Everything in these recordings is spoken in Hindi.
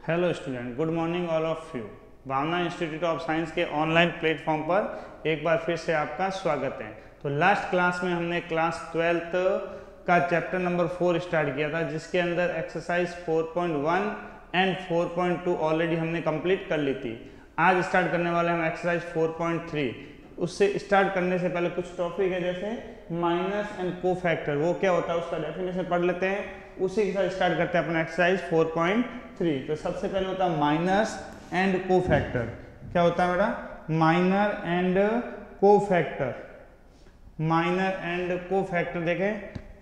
Hello student, good morning all of you. Bhavna Institute of Science के ऑनलाइन प्लेटफॉर्म पर एक बार फिर से आपका स्वागत है। तो लास्ट क्लास में हमने क्लास 12th का चैप्टर नंबर 4 स्टार्ट किया था, जिसके अंदर एक्सरसाइज 4.1 एंड 4.2 ऑलरेडी हमने कंप्लीट कर ली थी। आज स्टार्ट करने वाले हम एक्सरसाइज 4.3। उससे स्टार्ट करने से पहले कुछ टॉपिक है, जैसे माइनस एंड कोफैक्टर, वो क्या होता है उसका डेफिनेशन पढ़ लेते हैं। उसी के साथ स्टार्ट करते हैं अपना एक्सरसाइज 4.3। तो सबसे पहले होता है माइनस एंड कोफैक्टर। क्या होता है बेटा? Minor and cofactor. Minor and cofactor देखें।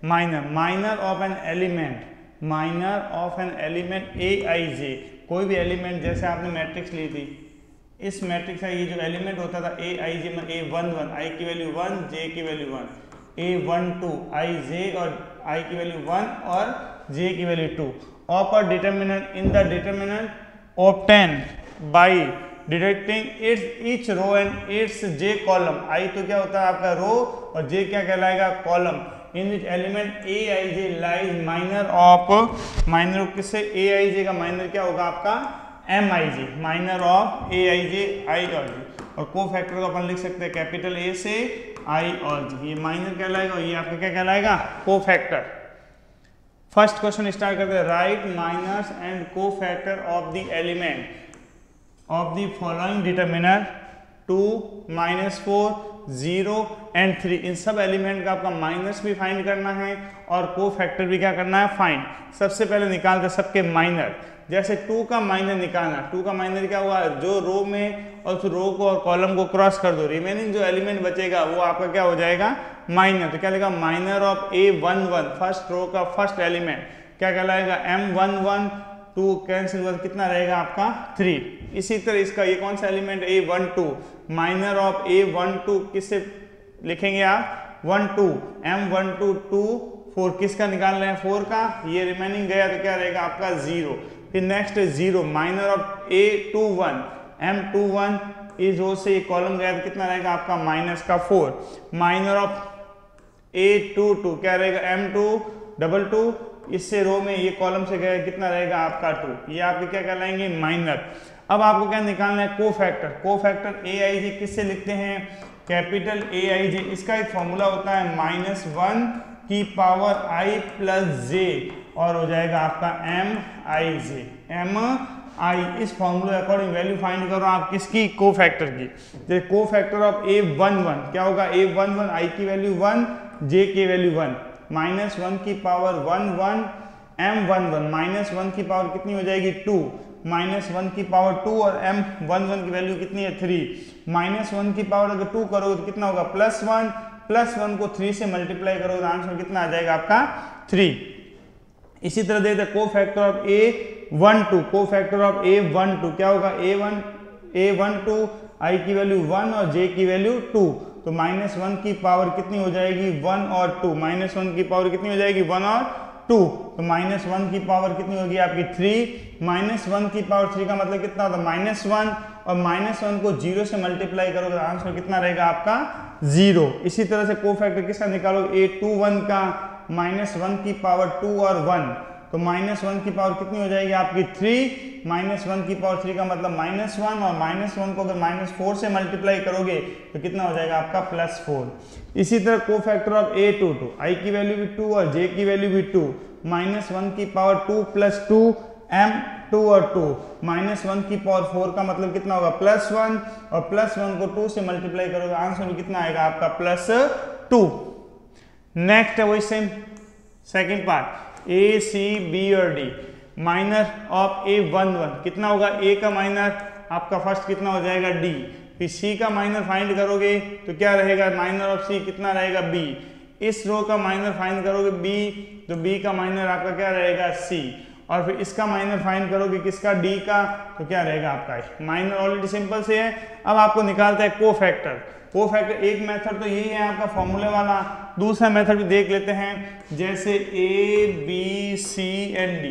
Minor of an element, minor of an element a i j. कोई भी एलिमेंट, जैसे आपने मैट्रिक्स ली थी, इस मैट्रिक्स का ये जो एलिमेंट होता था ए आई जे में A11 आई की वैल्यू 1, जे की वैल्यू 1, A12 आई जे और आई की वैल्यू 1 और जे की value 2 of a determinant in the determinant obtain by deducting its each row and its j column. I तो क्या होता है आपका रो, और जे क्या कहलाएगा? Column. In which element a i j lies minor of, minor किससे? ए आई जे का माइनर क्या होगा आपका? M i j, minor of a i j i और जे। और कोफैक्टर को अपन लिख सकते हैं कैपिटल ए से आई और जी। ये माइनर कहलाएगा और ये आपका क्या कहलाएगा? कोफैक्टर। फर्स्ट क्वेश्चन स्टार्ट करते हैं। Write minors and cofactor of the element of the following determiner 2, -4, 0 and 3। इन सब एलिमेंट का आपका माइनस भी फाइंड करना है और कोफैक्टर भी क्या करना है? फाइंड। सबसे पहले निकालते सबके माइनर। जैसे 2 का माइनर निकालना, 2 का माइनर क्या हुआ? जो रो में और उस रो को और कॉलम को क्रॉस कर दो, रिमेनिंग जो एलिमेंट बचेगा वो आपका क्या हो जाएगा? माइनर। तो क्या लिखा? Minor of A11, first row का फर्स्ट एलिमेंट क्या कहलाएगा? M11। 2 कैंसिल हुआ, कितना रहेगा आपका? 3। इसी तरह इसका ये कौन सा element? A12, minor of A12 किससे लिखेंगे आप? 1, 2, M12 2, 4 किसका निकाल रहे हैं? 4 का। ये रिमेनिंग गया तो क्या रहेगा आपका? 0। फिर next 0, minor of A21, M21 इस रो से कॉलम गया तो कितना रहेगा आपका? माइनस का 4। माइनर ऑफ A22 क्या रहेगा? M22, इससे रो में ये कॉलम से गया कितना रहेगा आपका? 2। ये आपके क्या कहलाएंगे? माइनर। अब आपको क्या निकालना है? कोफैक्टर। कोफैक्टर ए आई जे किससे लिखते हैं? कैपिटल ए आई जे। इसका एक फॉर्मूला होता है -1 की पावर आई प्लस जे, और हो जाएगा आपका एम आई जे, एम आई। इस फॉर्मूले अकॉर्डिंग वैल्यू फाइंड करो आप किसकी? कोफैक्टर की। जैसे कोफैक्टर ऑफ A11 क्या होगा? A11 आई की वैल्यू 1, जे की वैल्यू 1, -1 की पावर 1 1, M11 -1 की पावर कितनी हो जाएगी? 2, -1 की पावर 2 और M11 की वैल्यू कितनी है? 3। -1 की पावर अगर 2 करोगे तो कितना होगा? +1, +1 को 3 से मल्टीप्लाई करोगे तो आंसर कितना आ जाएगा आपका? 3। इसी तरह देखते हैं cofactor of A12। Cofactor of A12 क्या होगा? A12 आई की वैल्यू 1 और जे की वैल्यू 2। तो -1 की पावर कितनी हो जाएगी? 1 और 2। -1 की पावर कितनी हो जाएगी? 1 और 2। तो -1 की पावर कितनी होगी आपकी? 3। -1 की पावर 3 का मतलब कितना होता है? -1, और -1 को 0 से मल्टीप्लाई करोगे तो आंसर कितना रहेगा आपका? 0। इसी तरह से कोफैक्टर किसका निकालोगे? A21 का -1 की पावर 2 और 1। तो -1 की पावर कितनी हो जाएगी आपकी? 3। -1 की पावर 3 का मतलब -1, और -1 को अगर -4 से मल्टीप्लाई करोगे तो कितना हो जाएगा आपका? +4। इसी तरह कोफैक्टर ऑफ A22, आई की वैल्यू भी 2 और जे की वैल्यू भी 2, -1 की पावर 2 + 2, M2 और 2, -1 की पावर 4 का मतलब कितना होगा? +1, और +1 को 2 से मल्टीप्लाई करोगे आंसर कितना आएगा आपका? +2। नेक्स्ट है वही same second part, A, C, B और D। माइनर ऑफ A11 कितना होगा? A का माइनर आपका फर्स्ट कितना हो जाएगा? D। फिर C का माइनर फाइंड करोगे तो क्या रहेगा? माइनर ऑफ C कितना रहेगा? B। इस रो का माइनर फाइंड करोगे B, तो B का माइनर आपका क्या रहेगा? C। और फिर इसका माइनर फाइंड करोगे किसका? D का, तो क्या रहेगा आपका? माइनर ऑलरेडी सिंपल से है। अब आपको निकालता है कोफैक्टर। कोफैक्टर एक मेथड तो यही है आपका फॉर्मूले वाला। दूसरा मेथड भी देख लेते हैं। जैसे A, B, C and D।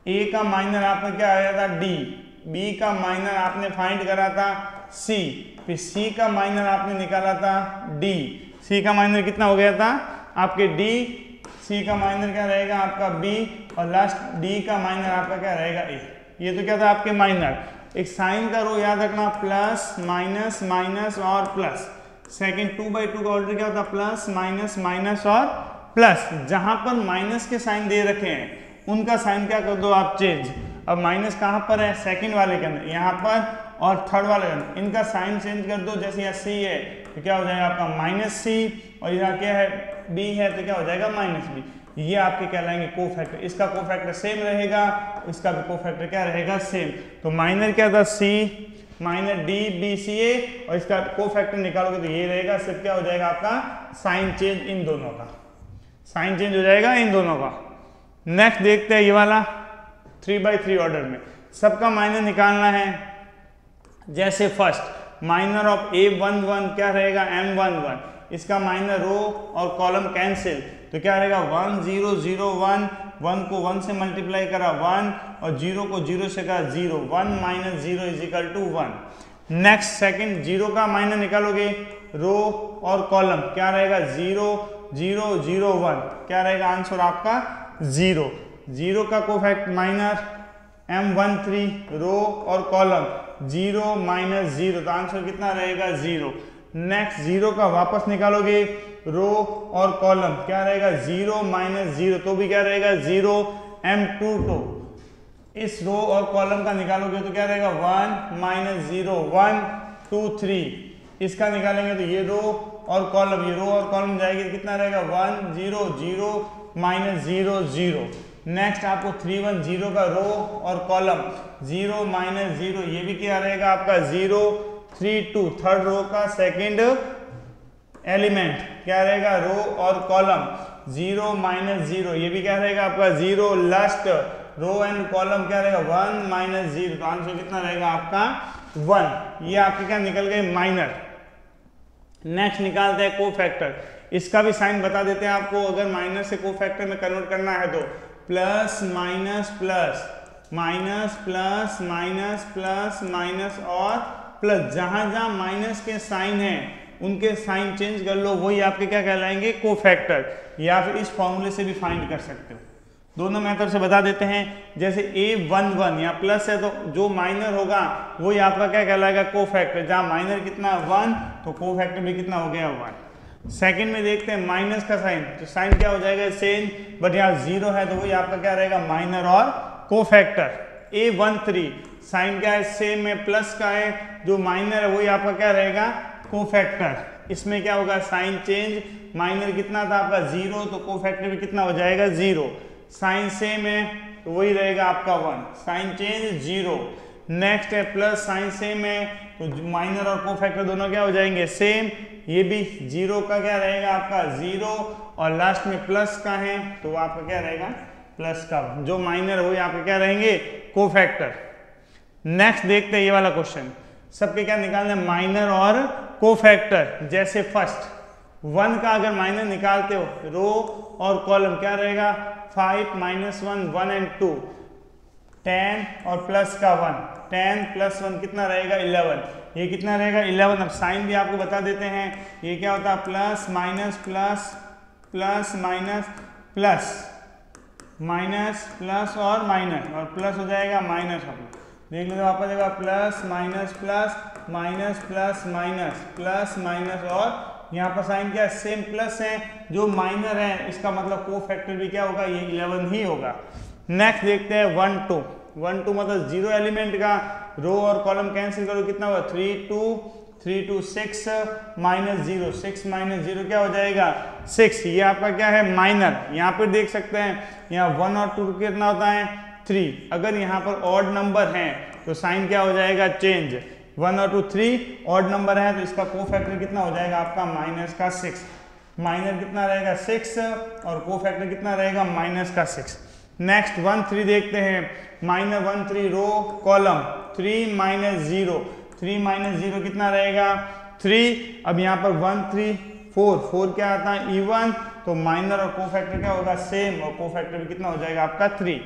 A का माइनर आपका क्या आया था? D। B का माइनर आपने फाइंड करा था C। फिर C का माइनर आपने निकाला था D। C का माइनर कितना हो गया था आपके? D। C का माइनर क्या रहेगा आपका? B। और लास्ट D का माइनर आपका क्या रहेगा? A। ये तो क्या था आपके माइनर। एक साइन का रो याद रखना, प्लस माइनस माइनस और प्लस। सेकंड 2/2 का ऑर्डर क्या होता है, प्लस माइनस माइनस और प्लस। जहां पर माइनस के साइन दे रखे हैं उनका साइन क्या कर दो आप, चेंज। अब माइनस कहां पर है, सेकंड वाले के अंदर, यहाँ पर और थर्ड वाले के अंदर, इनका साइन चेंज कर दो। जैसे यहाँ सी है तो क्या हो जाएगा आपका माइनस सी, और यहाँ क्या है बी है तो क्या हो जाएगा माइनस बी। ये आपके कहलाएंगे कोफैक्टर। इसका कोफैक्टर सेम रहेगा, इसका भी कोफैक्टर क्या रहेगा, सेम। तो माइनर क्या था, see minor d b c a, और इसका कोफैक्टर निकालोगे तो ये रहेगा। सिर्फ क्या हो जाएगा आपका साइन चेंज इन दोनों का, साइन चेंज हो जाएगा इन दोनों का। नेक्स्ट देखते हैं ये वाला 3/3 ऑर्डर में सबका माइनर निकालना है। जैसे फर्स्ट माइनर ऑफ A11 क्या रहेगा, M11, इसका माइनर रो और कॉलम कैंसिल, तो क्या रहेगा 1 0 0 1, 1 को 1 से मल्टीप्लाई करा 1, और 0 को 0 से करा 0, 1 minus 0 is equal to 1। Next second 0 का माइनर निकालोगे, रो और कॉलम क्या रहेगा 0 0 0 1, क्या रहेगा आंसर आपका 0। 0 का कोफैक्ट माइनर M13, रो और कॉलम 0 माइनस 0, तो आंसर कितना रहेगा 0। नेक्स्ट 0 का वापस निकालोगे, रो और कॉलम क्या रहेगा 0 माइनस 0, तो भी क्या रहेगा 0। M22 इस रो और कॉलम का निकालोगे तो क्या रहेगा 1 माइनस 0, 1 2 3, इसका निकालेंगे तो ये रो और कॉलम, ये रो और कॉलम जाएगी तो कितना रहेगा 1 0 0 माइनस 0 0। नेक्स्ट आपको 3 1 0 का रो और कॉलम 0 माइनस 0, ये भी क्या रहेगा आपका 0 3 2, थर्ड रो का सेकंड एलिमेंट क्या रहेगा रो और कॉलम 0 माइनस 0, ये भी क्या रहेगा आपका 0। लास्ट रो एंड कॉलम क्या रहेगा 1 माइनस 0, तो आंसर कितना रहेगा आपका 1। ये आपके क्या निकल गए माइनर। नेक्स्ट निकालते हैं कोफैक्टर। इसका भी साइन बता देते हैं आपको। अगर माइनर से कोफैक्टर में कन्वर्ट करना है तो plus minus plus minus plus minus plus minus और प्लस। जहां जहां माइनस के साइन है उनके साइन चेंज कर लो, वही आपके क्या कहलाएंगे कोफैक्टर। या फिर इस फॉर्मूले से भी फाइंड कर सकते हो, दोनों मेथड से बता देते हैं। जैसे A11 या प्लस है तो जो माइनर होगा वही आपका क्या कहलाएगा कोफैक्टर। जहां माइनर कितना 1 तो कोफैक्टर भी कितना हो गया 1। सेकंड में देखते हैं माइनस का साइन, तो साइन क्या हो जाएगा सेम, बट यहाँ 0 है तो वही आपका क्या रहेगा माइनर और कोफैक्टर। A13 साइन क्या है सेम है, प्लस का है, जो माइनर है वही आपका क्या रहेगा कोफैक्टर। इसमें क्या होगा साइन चेंज, माइनर कितना था आपका 0 तो कोफैक्टर भी कितना हो जाएगा 0। साइन सेम है तो वही रहेगा आपका 1, साइन चेंज 0। नेक्स्ट है प्लस, साइन सेम है तो माइनर और कोफैक्टर दोनों क्या हो जाएंगे सेम, ये भी 0 का क्या रहेगा आपका 0, और लास्ट में प्लस का है तो आपका क्या रहेगा प्लस का, जो माइनर वही आपके क्या रहेंगे कोफैक्टर। नेक्स्ट देखते हैं ये वाला क्वेश्चन, सबके क्या निकालना है माइनर और कोफैक्टर। जैसे फर्स्ट 1 का अगर माइनर निकालते हो, रो और कॉलम क्या रहेगा 5 माइनस 1 1 एंड 2, 10 और प्लस का 1, 10 प्लस 1 कितना रहेगा 11, ये कितना रहेगा 11। अब साइन भी आपको बता देते हैं, ये क्या होता है plus minus plus plus minus plus minus plus और माइनस, और प्लस हो जाएगा माइनस। देख लीजिए वापस आएगा plus minus plus minus plus minus plus minus, और यहाँ पर साइन क्या सेम प्लस है, जो माइनर है इसका मतलब कोफैक्टर भी क्या होगा ये 11 ही होगा। नेक्स्ट देखते हैं 1 2, 1 2 मतलब 0 एलिमेंट का, रो और कॉलम कैंसिल करो कितना होगा 3 2 3 2 6 माइनस 0, 6 माइनस 0 क्या हो जाएगा 6। ये आपका क्या है माइनर। यहाँ पर देख सकते हैं यहाँ 1 और 2 कितना होता है 3। अगर यहाँ पर ऑड नंबर है तो साइन क्या हो जाएगा चेंज, 1 और 2 3 ऑड नंबर है तो इसका कोफैक्टर कितना हो जाएगा आपका माइनस का 6। माइनर कितना रहेगा 6 और कोफैक्टर कितना रहेगा माइनस का 6। नेक्स्ट 1 3 देखते हैं, minor 1 3 row column 3 minus 0, 3 minus 0 कितना रहेगा 3। अब यहाँ पर 1 3 4, 4 क्या आता है इवन, तो माइनर और कोफैक्टर क्या होगा सेम, और कोफैक्टर भी कितना हो जाएगा आपका 3।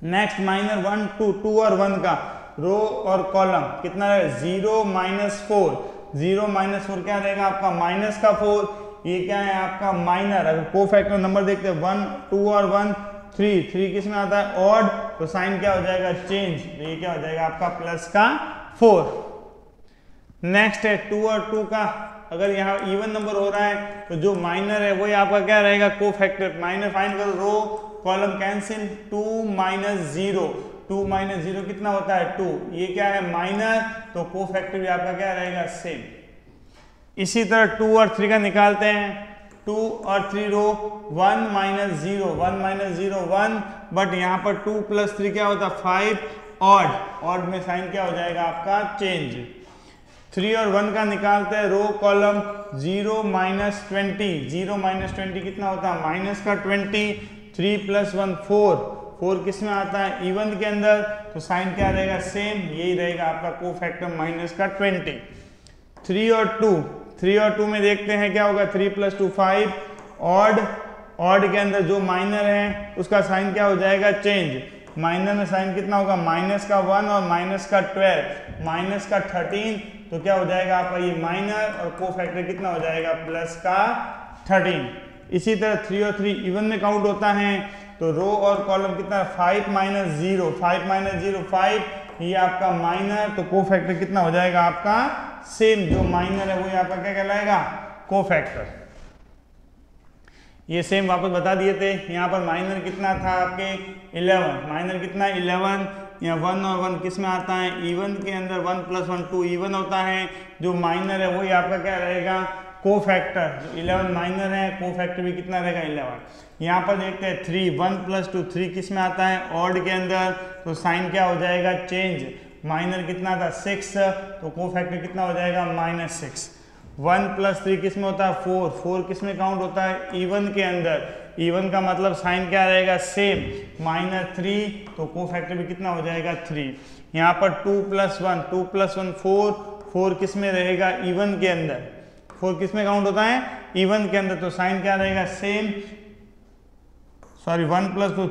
नेक्स्ट माइनर 1 2, 2 और 1 का रो और कॉलम कितना रहेगा 0 माइनस 4, 0 माइनस 4 क्या रहेगा आपका माइनस का 4। ये क्या है आपका माइनर। अगर कोफैक्टर नंबर देखते हैं 1 2 और 1 3 किस में आता है ऑड, तो साइन क्या हो जाएगा चेंज, तो ये क्या हो जाएगा आपका प्लस का 4। नेक्स्ट है 2 और 2 का, अगर यहाँ इवन नंबर हो रहा है तो जो माइनर है वही आपका क्या रहेगा कोफैक्टर। माइनर फाइंड करो, रो कॉलम कैंसिल, 2 - 0, 2 - 0 कितना होता है 2, ये क्या है माइनर, तो कोफैक्टर भी आपका क्या रहेगा सेम। इसी तरह 2 और 3 का निकालते हैं, 2 और 3 रो 1 - 0, 1 - 0 1, बट यहाँ पर 2 + 3 क्या होता है 5, ऑड में साइन क्या हो जाएगा आपका चेंज। 3 और 1 का निकालते हैं, रो कॉलम 0 - 20, 0 - 20 कितना होता है माइनस का 20, 3 + 1 4 किस में आता है इवन के अंदर, तो साइन क्या रहेगा सेम, यही रहेगा आपका कोफैक्टर माइनस का 20। 3 और 2 में देखते हैं क्या होगा, 3 + 2 5, ऑड के अंदर जो माइनर है उसका साइन क्या हो जाएगा चेंज। माइनर में साइन कितना होगा माइनस का 1 और माइनस का 12, माइनस का 13, तो क्या हो जाएगा आपका ये माइनर, और कोफैक्टर कितना हो जाएगा प्लस का 13। इसी तरह 3 और 3 इवन में काउंट होता है, तो रो और कॉलम कितना 5 - 0, 5, ये आपका माइनर, तो कोफैक्टर कितना हो जाएगा आपका सेम, जो माइनर है वही आपका क्या कहलाएगा कोफैक्टर। ये सेम वापस बता दिए थे, यहाँ पर माइनर कितना था आपके 11, माइनर कितना 11, यहाँ 1 और 1 किस में आता है इवन के अंदर, 1 + 1 2 इवन होता है, जो माइनर है वही आपका क्या रहेगा कोफैक्टर। 11 माइनर है, कोफैक्टर भी कितना रहेगा 11। यहाँ पर देखते हैं 3, 1 + 2 3 किस में आता है ऑड के अंदर, तो साइन क्या हो जाएगा चेंज। माइनर कितना था 6, तो कोफैक्टर कितना हो जाएगा -6। 1 + 3 किस में होता है 4 किस में काउंट होता है इवन के अंदर, इवन का मतलब साइन क्या रहेगा सेम, -3, तो कोफैक्टर भी कितना हो जाएगा 3। यहाँ पर 2 + 1 4 किस में रहेगा इवन के अंदर, 4 किस में काउंट होता है इवन के अंदर, तो साइन क्या रहेगा सेम, 1 + 2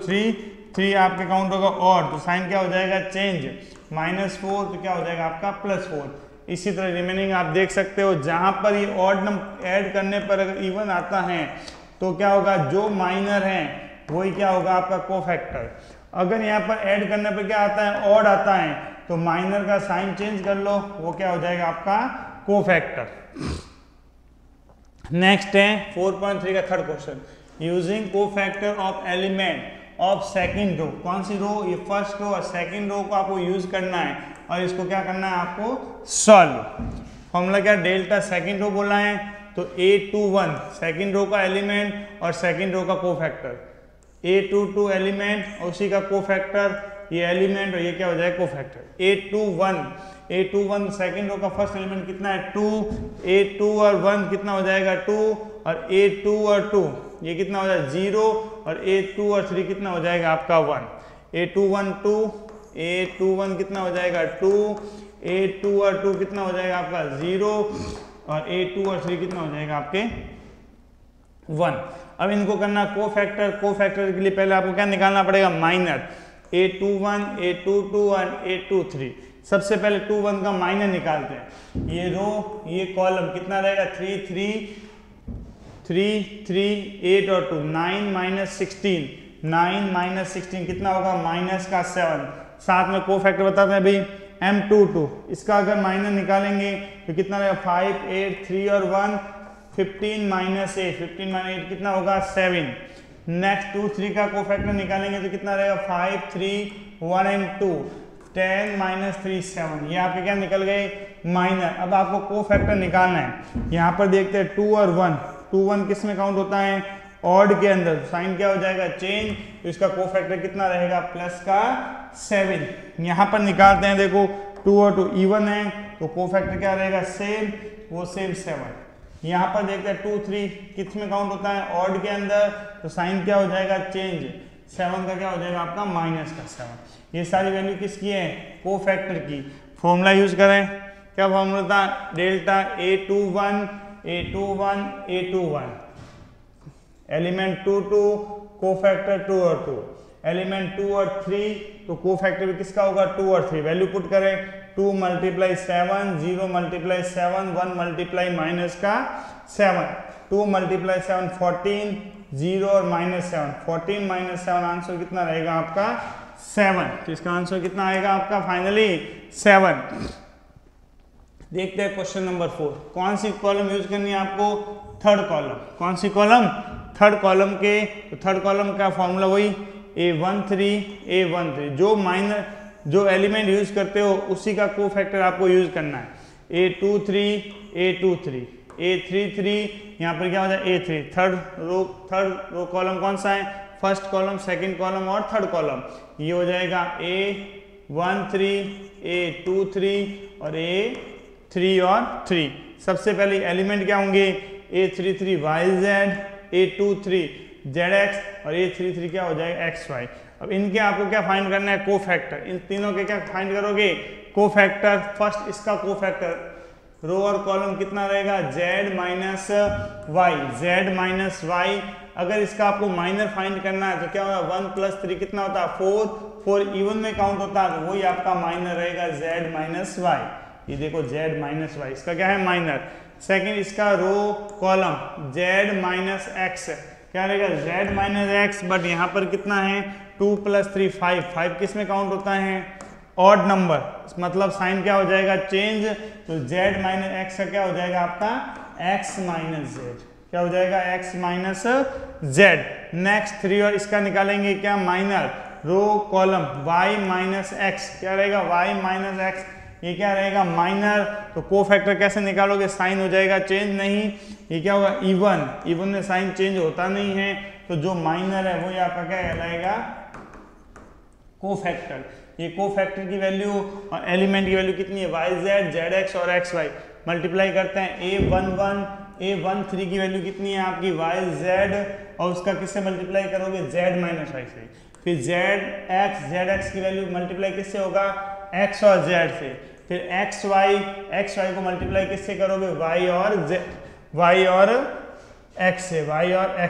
3 आपके काउंट होगा ऑड, तो साइन क्या हो जाएगा चेंज, -4, तो क्या हो जाएगा आपका +4। इसी तरह रिमेनिंग आप देख सकते हो, जहां पर ये ऑड नंबर ऐड करने पर अगर इवन आता है तो क्या होगा, जो माइनर है वही क्या होगा आपका कोफैक्टर। अगर यहाँ पर ऐड करने पर क्या आता है ऑड आता है, तो माइनर का साइन चेंज कर लो, वो क्या हो जाएगा आपका कोफैक्टर। नेक्स्ट है 4.3 का third question, using cofactor of element of second row. कौन सी रो, ये फर्स्ट रो और सेकंड रो को आपको यूज करना है और इसको क्या करना है आपको सॉल्व। फॉर्मूला क्या, डेल्टा सेकंड रो बोला है, तो A21 सेकंड रो का एलिमेंट और सेकंड रो का कोफैक्टर, A22 एलिमेंट और उसी का कोफैक्टर, ये एलिमेंट और ये क्या हो जाएगा कोफैक्टर। A21 सेकंड रो का फर्स्ट एलिमेंट कितना है 2, A2 और 1 कितना हो जाएगा 2, और A2 और 2 ये कितना हो जाएगा 0, और A2 और 3 कितना हो जाएगा आपका 1। A21 2, A21 कितना हो जाएगा 2, A2 और 2 कितना हो जाएगा आपका 0, और A2 और 3 कितना हो जाएगा आपके 1। अब इनको करना कोफैक्टर के लिए पहले आपको क्या निकालना पड़ेगा माइनर, A21, A22 और A23। सबसे पहले 2 1 का माइनर निकालते हैं, ये रो ये कॉलम कितना रहेगा 3 3 8 और 2 9 - 16, 9 - 16 कितना होगा -7। साथ में कोफैक्टर बताते हैं भाई M22, इसका अगर माइनर निकालेंगे तो कितना रहेगा 5 8 3 और 1 15 - 8, 15 - 8 कितना होगा 7। नेक्स्ट 2 3 का कोफैक्टर निकालेंगे तो कितना रहेगा 5 3 1 and 2 10 - 3 7, ये आपके क्या निकल गए माइनर। अब आपको कोफैक्टर निकालना है, यहाँ पर देखते हैं 2 और 1, 2 1 किस में काउंट होता है ऑड के अंदर, साइन क्या हो जाएगा चेंज, तो इसका कोफैक्टर कितना रहेगा प्लस का 7। यहाँ पर निकालते हैं, देखो 2 और 2 इवन है तो कोफैक्टर क्या रहेगा सेम, वो सेम 7। यहाँ पर देखते हैं 2 3 किस में काउंट होता है ऑड के अंदर, तो साइन क्या हो जाएगा चेंज, 7 का क्या हो जाएगा आपका -7। ये सारी वैल्यू किसकी है कोफैक्टर की। फॉर्मूला यूज करें, क्या फॉर्मूला था डेल्टा A21 एलिमेंट 2 2 कोफैक्टर 2 और 2, एलिमेंट 2 और 3 तो कोफैक्टर भी किसका होगा 2 और 3। वैल्यू पुट करें 2 × 7 0 × 7 1 × -7, 2 × 7 14 0 और -7, 14 - 7 आंसर कितना रहेगा आपका 7। तो इसका आंसर कितना आएगा आपका फाइनली 7। देखते हैं क्वेश्चन नंबर 4। कौन सी कॉलम यूज करनी है आपको? Third column. कौन सी कॉलम? थर्ड कॉलम के। तो थर्ड कॉलम का फॉर्मूला वही A13 जो एलिमेंट यूज करते हो उसी का कोफैक्टर आपको यूज करना है। A23 A33, यहाँ पर क्या हो जाए A3। थर्ड रो कॉलम कौन सा है? फर्स्ट कॉलम, सेकंड कॉलम और थर्ड कॉलम। ये हो जाएगा A13 A23 और A3 और 3। सबसे पहले एलिमेंट क्या होंगे? A33 YZ, A23 ZX और A33 क्या हो जाएगा XY। अब इनके आपको क्या फाइंड करना है? कोफैक्टर। इन तीनों के क्या फाइंड करोगे? कोफैक्टर। फर्स्ट इसका कोफैक्टर रो और कॉलम कितना रहेगा? Z -Y। अगर इसका आपको माइनर फाइंड करना है तो क्या होगा? 1 + 3 कितना होता है? 4 इवन में काउंट होता है, तो वही आपका माइनर रहेगा Z -Y। ये देखो Z -Y इसका क्या है? माइनर। सेकंड इसका रो कॉलम Z -X क्या रहेगा? Z -X। बट यहाँ पर कितना है? 2 + 3 5 किस में काउंट होता है? Odd number. मतलब साइन क्या हो जाएगा? चेंज। तो Z -X का क्या हो जाएगा आपका? X -Z। क्या हो जाएगा? X -Z। नेक्स्ट 3 और इसका निकालेंगे क्या? Minor. Row column Y -X क्या रहेगा? Y -X। ये क्या रहेगा? माइनर। तो कोफैक्टर कैसे निकालोगे? साइन हो जाएगा चेंज नहीं। ये क्या होगा? इवन में साइन चेंज होता नहीं है, तो जो माइनर है वो आपका क्या कहलाएगा? कोफैक्टर। ये कोफैक्टर की वैल्यू और एलिमेंट की वैल्यू कितनी है? YZ ZX और XY। मल्टीप्लाई करते हैं A13 की वैल्यू कितनी है आपकी? YZ और उसका किससे मल्टीप्लाई करोगे? Z -Y से। फिर ZX की वैल्यू मल्टीप्लाई किससे होगा? X और Z से। फिर XY को मल्टीप्लाई किससे करोगे? Y और X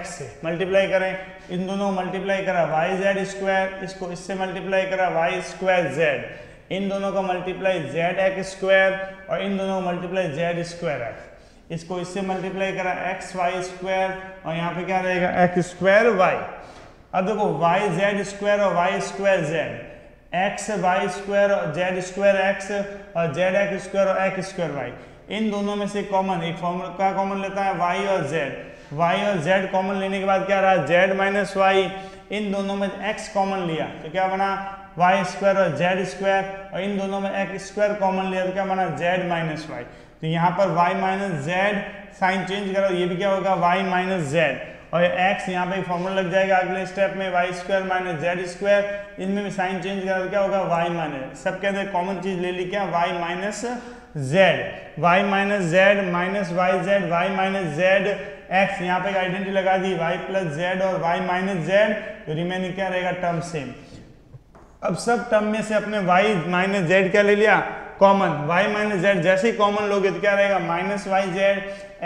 से मल्टीप्लाई करें। इन दोनों को मल्टीप्लाई करा YZ², इसको इससे मल्टीप्लाई करा Y²Z। इन दोनों का मल्टीप्लाई ZX² और इन दोनों को मल्टीप्लाई Z²X। इसको इससे मल्टीप्लाई करा XY² और यहाँ पे क्या रहेगा? X²Y। अब देखो YZ² और Y²Z, XY² और Z²X और ZX² और X²Y। इन दोनों में से कॉमन एक फॉर्मूला क्या कॉमन लेता है? Y और Z कॉमन लेने के बाद क्या रहा? Z -Y। इन दोनों में X कॉमन लिया तो क्या बना? Y² और Z² और इन दोनों में X² कॉमन लिया तो क्या बना? Z -Y। तो यहाँ पर Y -Z साइन चेंज करो, ये भी क्या होगा? Y -Z और X यहाँ पे फॉर्मूला लग जाएगा अगले स्टेप में Y² - Z²। इनमें भी साइन चेंज करा तो क्या होगा? Y minus. सबके अंदर कॉमन चीज ले ली क्या? Y -Z। Y -Z -YZ Y -Z X। यहाँ पे आइडेंटिटी लगा दी Y + Z और Y -Z। तो रिमेनिंग क्या रहेगा? Term same. अब सब टर्म में से अपने Y -Z क्या ले लिया? कॉमन। Y -Z जैसे ही कॉमन लोगे तो क्या रहेगा? -YZ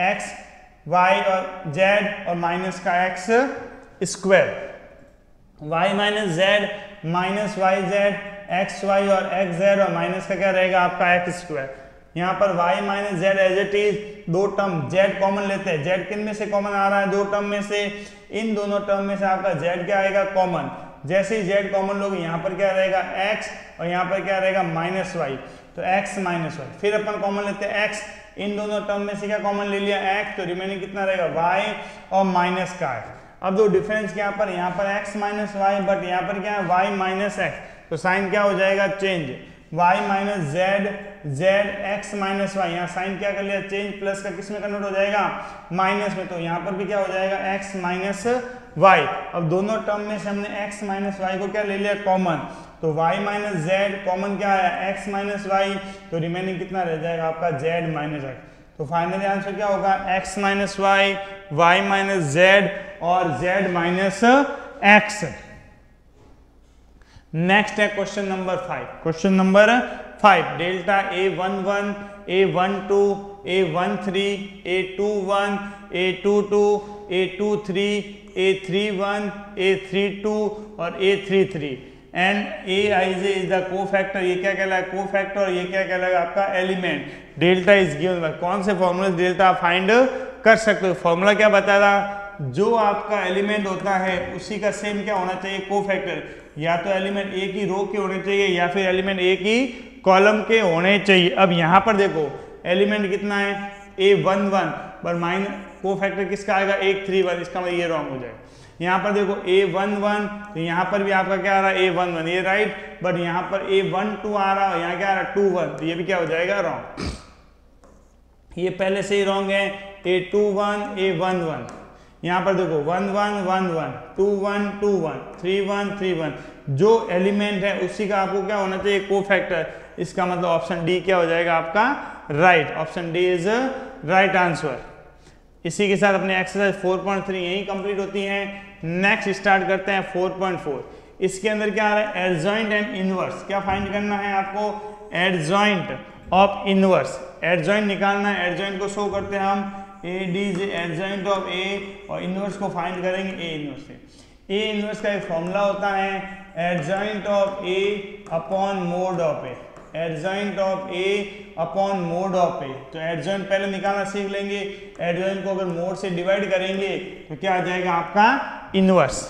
X Y और Z और माइनस का X²। Y -Z -YZ XY और XZ और माइनस का क्या रहेगा? आपका X²। यहाँ पर Y -Z as it is. दो टर्म Z कॉमन लेते हैं। Z किन में से कॉमन आ रहा है? दो टर्म में से। इन दोनों टर्म में से आपका Z क्या आएगा? कॉमन। जैसे ही Z कॉमन लोगे यहाँ पर क्या रहेगा? X और यहाँ पर क्या रहेगा? -Y। तो X -Y। फिर अपन कॉमन लेते हैं X। इन दोनों टर्म में से क्या कॉमन ले लिया? X। तो रिमेनिंग कितना रहेगा? Y और माइनस का X। अब दो डिफरेंस यहाँ पर X -Y बट यहाँ पर क्या है? Y -X। तो साइन क्या हो जाएगा? Change. Y -Z X -Y। यहाँ साइन क्या कर लिया? चेंज। प्लस का किस में कन्वर्ट हो जाएगा? माइनस में। तो यहाँ पर भी क्या हो जाएगा? X -Y। अब दोनों टर्म में से हमने X -Y को क्या ले लिया? कॉमन। तो Y -Z कॉमन क्या है? X -Y। तो रिमेनिंग कितना रह जाएगा आपका? Z -X। तो फाइनली आंसर क्या होगा? X -Y Y -Z और Z -X। नेक्स्ट है question number 5। Question number 5 delta A11 A12 A13 A21 A22 A23 A31 A32 और A33 and Aij is the cofactor. ये क्या कहलाएगा? कोफैक्टर। और ये क्या कहलाएगा? आपका element. Delta is given by. कौन से फॉर्मूले डेल्टा फाइंड कर सकते हो? फॉर्मूला क्या बताया था? जो आपका एलिमेंट होता है उसी का सेम क्या होना चाहिए, कोफैक्टर। या तो एलिमेंट एक ही रो के होने चाहिए या फिर एलिमेंट एक ही कॉलम के होने चाहिए। अब यहाँ पर देखो एलिमेंट कितना है, A11, पर माइनस कोफैक्टर किसका आएगा, 831, इसका मतलब ये रॉन्ग हो जाएगा। यहाँ पर देखो A11, तो यहाँ पर भी आपका क्या आ रहा है, A11, ये राइट, बट यहाँ पर A12 आ रहा है, यहाँ क्या आ रहा है 21, तो ये भी क्या हो जाएगा, रॉन्ग। ये पहले से ही रॉन्ग है, A21, A11, यहाँ पर देखो 11 11, 21 21, 31 31, जो एलिमेंट है उसी का आपको क्या होना चाहिए, कोफैक्टर। इसका मतलब ऑप्शन डी क्या हो जाएगा आपका, right. Option D is right answer. इसी के साथ अपने एक्सरसाइज 4.3 यही कंप्लीट होती है। नेक्स्ट स्टार्ट करते हैं 4.4। इसके अंदर क्या आ रहा है, एडजॉइंट एंड इनवर्स। क्या फाइंड करना है आपको, एडजॉइंट ऑफ इनवर्स। एडजॉइंट निकालना है, एडजॉइंट को शो करते हैं हम AD एडजॉइंट ऑफ ए, और इनवर्स को फाइंड करेंगे A इनवर्स से। A इनवर्स का एक फॉर्मूला होता है adjoint of A upon mod of A, adjoint of A upon mod of A। तो एडजॉइंट पहले निकालना सीख लेंगे। एडजॉइंट को अगर मोड से डिवाइड करेंगे तो क्या आ जाएगा आपका inverse.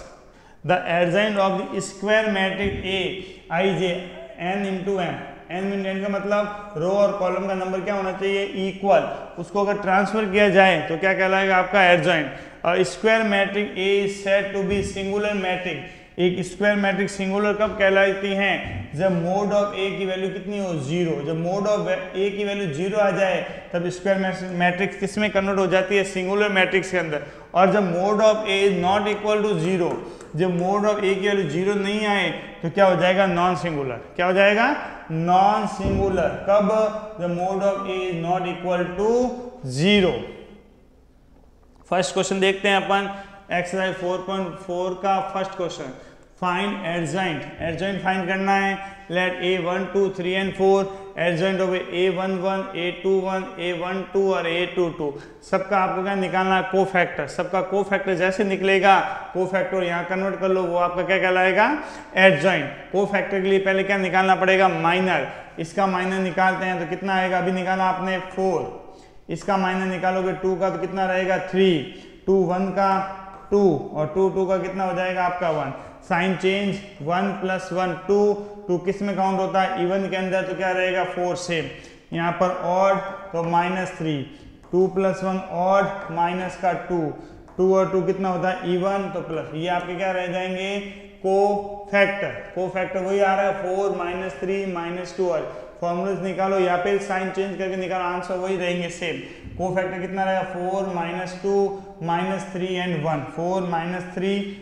The adjoint of the square matrix A IJ n into m, n का मतलब रो और कॉलम का नंबर क्या होना चाहिए, इक्वल। उसको अगर ट्रांसफर किया जाए तो क्या कहलाएगा आपका एडजॉइंट। और square matrix A is said to be singular matrix. एक स्क्वायर मैट्रिक्स सिंगुलर कब कहलाती हैं, जब मोड ऑफ A की वैल्यू कितनी हो, 0। जब मोड ऑफ A की वैल्यू 0 आ जाए तब स्क्वायर मैट्रिक्स किस में कन्वर्ट हो जाती है, सिंगुलर मैट्रिक्स के अंदर। और जब mod of A is not equal to 0, जब मोड ऑफ A की वैल्यू 0 नहीं आए तो क्या हो जाएगा, नॉन सिंगुलर। क्या हो जाएगा, नॉन सिंगुलर। कब, जब mod of A is not equal to 0। First question देखते हैं अपन, एक्सरसाइज 4.4 का first question. Find adjoint, adjoint find करना है। Late A1 2 3 and 4 adjoint of A11 A21 A12 और A22। सबका आपको क्या निकालना है, कोफैक्टर। सबका कोफैक्टर जैसे निकलेगा, कोफैक्टर यहाँ कन्वर्ट कर लो, वो आपका क्या कहलाएगा, एडजॉइंट। कोफैक्टर के लिए पहले क्या निकालना पड़ेगा, माइनर। इसका माइनर निकालते हैं तो कितना आएगा, अभी निकाला आपने 4। इसका माइनर निकालोगे 2 का तो कितना रहेगा 3, 2 1 का 2 और 2 2 का कितना हो जाएगा आपका 1। साइन चेंज 1 + 1 2, 2 किस में काउंट होता है, इवन के अंदर, तो क्या रहेगा 4 सेम। यहाँ पर ऑड तो -3, 2 + 1 ऑड माइनस का 2, 2 और 2 कितना होता है इवन, तो प्लस। ये आपके क्या रह जाएंगे, कोफैक्टर। कोफैक्टर वही आ रहा है 4 -3 -2 और फॉर्मूलाज निकालो, यहाँ पे साइन चेंज करके निकालो, आंसर वही रहेंगे सेम। कोफैक्टर कितना रहेगा 4 -2 -3 एंड 1, 4 -3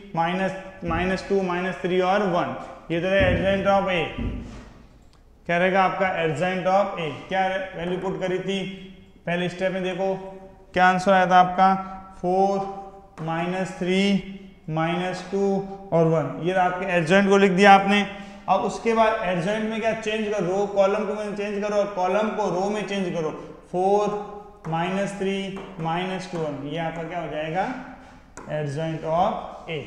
-2 -3 और 1। ये तो है एडजॉइंट ऑफ A। क्या रहेगा आपका एडजॉइंट ऑफ A। क्या वैल्यू पुट करी थी पहले स्टेप में, देखो क्या आंसर आया था आपका 4 -3 -2 और 1। ये आपके एडजॉइंट को लिख दिया आपने। अब उसके बाद एडजॉइंट में क्या चेंज करो, रो कॉलम को में चेंज करो और कॉलम को रो में चेंज करो। 4 -3 -2 1, ये आपका क्या हो जाएगा, adjoint of A।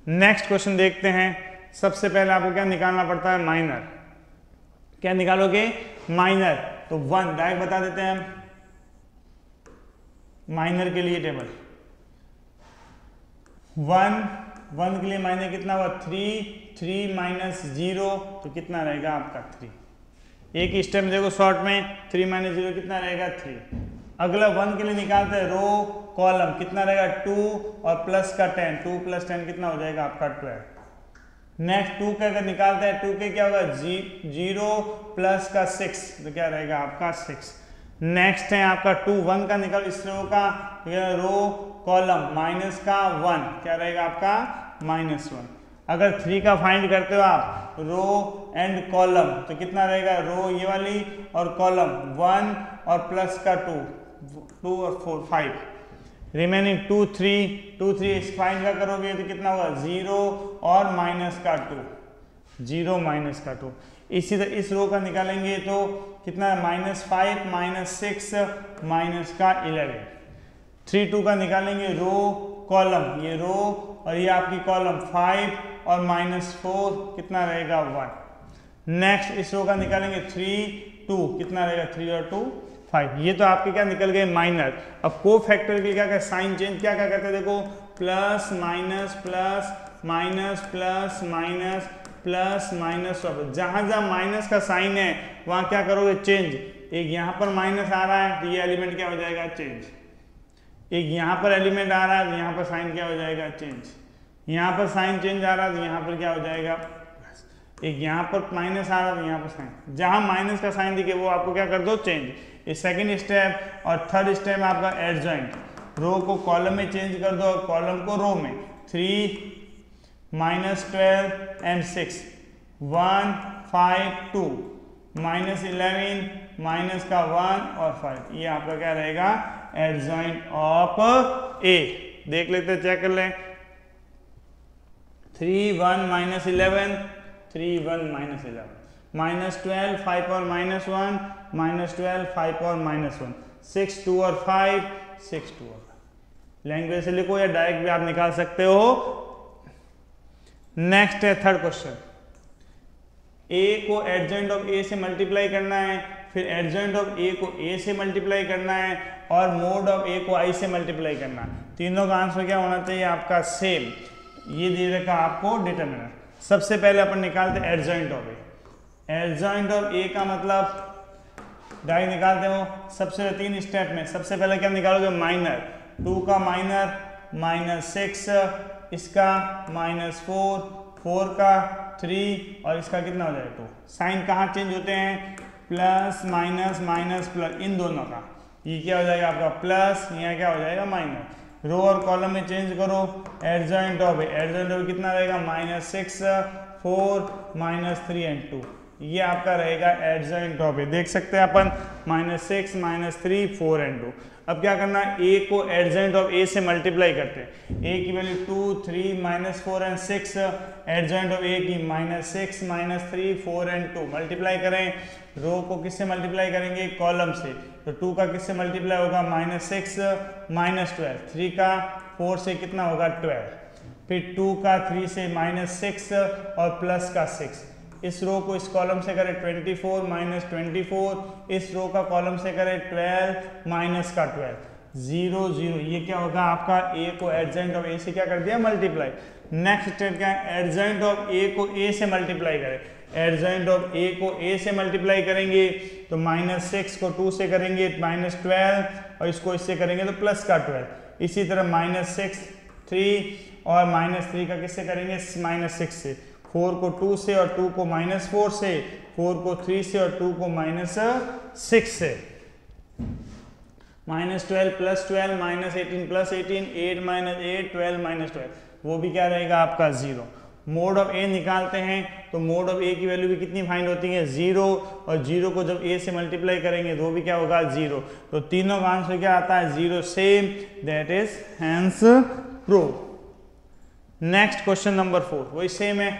Next question देखते हैं। सबसे पहले आपको क्या निकालना पड़ता है, माइनर। क्या निकालोगे, माइनर। तो 1 डायरेक्ट बता देते हैं हम, माइनर के लिए टेबल 1 के लिए माइनर कितना हुआ 3 -0 तो कितना रहेगा आपका 3। एक ही स्टेप देखो शॉर्ट में, 3 -0 कितना रहेगा 3। अगला 1 के लिए निकालते हैं रो कॉलम, कितना रहेगा 2 और प्लस का 10, 2 + 10 कितना हो जाएगा आपका 12। नेक्स्ट 2 का अगर निकालते हैं 2 के क्या होगा 0 प्लस का 6 तो क्या रहेगा आपका 6। नेक्स्ट है आपका 2 1 का निकाल, इस रो का रो कॉलम माइनस का 1 क्या रहेगा आपका -1। अगर 3 का फाइंड करते हो आप रो एंड कॉलम तो कितना रहेगा, रो ये वाली और कॉलम 1 और प्लस का 2 और 4 5। रिमेनिंग 2 3 फाइंड का करोगे तो कितना होगा 0 और माइनस का 2, 0 माइनस का 2। इसी तरह इस रो का निकालेंगे तो कितना है -5 -6 माइनस का 11। 3 2 का निकालेंगे रो कॉलम, ये रो और ये आपकी कॉलम 5 और -4 कितना रहेगा 1। नेक्स्ट इस रो का निकालेंगे 3 2 कितना रहेगा 3 और 2 5। ये तो आपके क्या निकल गए माइनर। अब को फैक्टर के लिए क्या साइन चेंज क्या क्या करते हैं, देखो plus minus plus minus plus minus plus minus. अब जहां जहां माइनस का साइन है वहां क्या करोगे चेंज। एक यहाँ पर माइनस आ रहा है तो ये एलिमेंट क्या हो जाएगा चेंज। एक यहाँ पर एलिमेंट आ रहा है तो यहाँ पर साइन क्या हो जाएगा चेंज। यहाँ पर साइन चेंज आ रहा है तो यहाँ पर क्या हो जाएगा। एक यहाँ पर माइनस आ रहा है तो यहाँ पर साइन, जहाँ माइनस का साइन दिखे वो आपको क्या कर दो चेंज। ये सेकंड स्टेप। और थर्ड स्टेप आपका एडजॉइंट, रो को कॉलम में चेंज कर दो और कॉलम को रो में। 3 -12 एंड 6 1 5 2 -11 माइनस का 1 और 5। ये आपका क्या रहेगा एडजॉइंट ऑफ ए। देख लेते चेक कर लें। 3 1 -11 3 1 -11 -12 5 और -1 -12 5 और -1 6 2 और 5 6 2 और 5। लैंग्वेज से लिखो या डायरेक्ट भी आप निकाल सकते हो। नेक्स्ट है थर्ड क्वेश्चन। ए को एडजॉइंट ऑफ ए से मल्टीप्लाई करना है, फिर एडजॉइंट ऑफ ए को ए से मल्टीप्लाई करना है और मोड ऑफ ए को आई से मल्टीप्लाई करना है। तीनों का आंसर क्या होना चाहिए आपका सेम। ये दे रखा आपको डिटरमिनर। सबसे पहले अपन निकालते हैं adjoint of A. Adjoint of a का मतलब डायरेक्ट निकालते हो सबसे 3 स्टेप में। सबसे पहले क्या निकालोगे माइनर। 2 का माइनर -6, इसका -4, 4 का 3 और इसका कितना हो जाएगा 2। साइन कहाँ चेंज होते हैं प्लस माइनस माइनस प्लस, इन दोनों का। ये क्या हो जाएगा आपका प्लस, यहाँ क्या हो जाएगा माइनस। रो और कॉलम में चेंज करो। Adjoint of A, adjoint of कितना रहेगा -6 4 -3 एंड 2। ये आपका रहेगा एडजॉइंट ऑफ ए। देख सकते हैं अपन -6 -3 4 एंड 2। अब क्या करना है ए को एडजॉइंट ऑफ ए से मल्टीप्लाई करते हैं। ए की value 2 3 -4 and 6, adjoint of a की -6 -3 4 एंड 2 मल्टीप्लाई करें। रो को किससे मल्टीप्लाई करेंगे कॉलम से, तो 2 का किससे मल्टीप्लाई होगा -6 -12, 3 का 4 से कितना होगा 12, फिर 2 का 3 से -6 और प्लस का 6। इस रो को इस कॉलम से करें 24 -24, इस रो का कॉलम से करें 12 माइनस का 12 0 0। ये क्या होगा आपका ए को एडजॉइंट ऑफ ए से क्या कर दिया मल्टीप्लाई। नेक्स्ट स्टेप क्या है एडजॉइंट ऑफ ए को ए से मल्टीप्लाई करें। एडजॉइंट ऑफ ए को ए से मल्टीप्लाई करेंगे तो -6 को 2 से करेंगे -12 और इसको इससे करेंगे तो प्लस का 12। इसी तरह -6 3 और -3 का किससे करेंगे -6 से, 4 को 2 से और 2 को -4 से, 4 को 3 से और 2 को -6 से। -12 + 12 -18 + 18 8 -8 12 -12, वो भी क्या रहेगा आपका 0। मोड ऑफ ए निकालते हैं तो मोड ऑफ ए की वैल्यू भी कितनी फाइंड होती है 0, और 0 को जब ए से मल्टीप्लाई करेंगे तो वो भी क्या होगा 0। तो तीनों का आंसर क्या आता है 0 same, that is hence prove. Next question number 4 वही सेम है।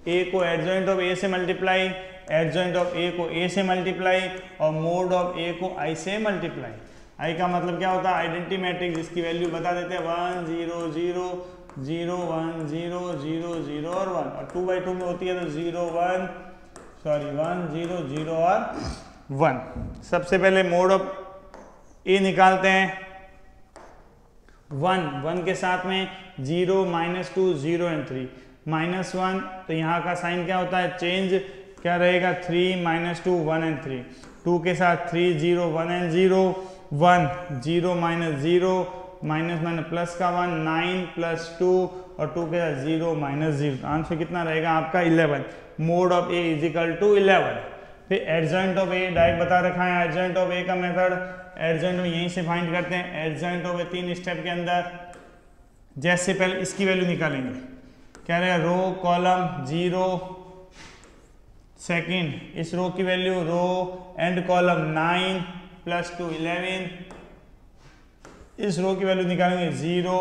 ए को एडजॉइंट ऑफ ए से मल्टीप्लाई, एडजॉइंट ऑफ ए को ए से मल्टीप्लाई और मोड ऑफ ए को आई से मल्टीप्लाई। आई का मतलब क्या होता है आइडेंटिटी मैट्रिक्स, जिसकी वैल्यू बता देते हैं 1 0 0 0 1 0 0 0 और 1, और 2/2 में होती है तो 0 1 0 0 और 1। सबसे पहले मोड ऑफ ए निकालते हैं। 1 के साथ में 0 -2 0 एंड 3 -1, तो यहाँ का साइन क्या होता है चेंज, क्या रहेगा 3 -2 1 एंड 3। 2 के साथ 3 0 1 एंड 0 1 0 -0 माइनस प्लस का 1 9 + 2 और 2 के साथ 0 -0। आंसर कितना रहेगा आपका 11। मोड ऑफ ए = 11। फिर एडजॉइंट ऑफ ए डायरेक्ट बता रखा है। एडजॉइंट ऑफ ए का मेथड एडजॉइंट में यहीं से फाइंड करते हैं। एडजॉइंट ऑफ ए 3 स्टेप के अंदर, जैसे पहले इसकी वैल्यू निकालेंगे, क्या रहेगा रो कॉलम 0, सेकंड इस रो की वैल्यू रो एंड कॉलम 9 + 2 11, इस रो की वैल्यू निकालेंगे 0।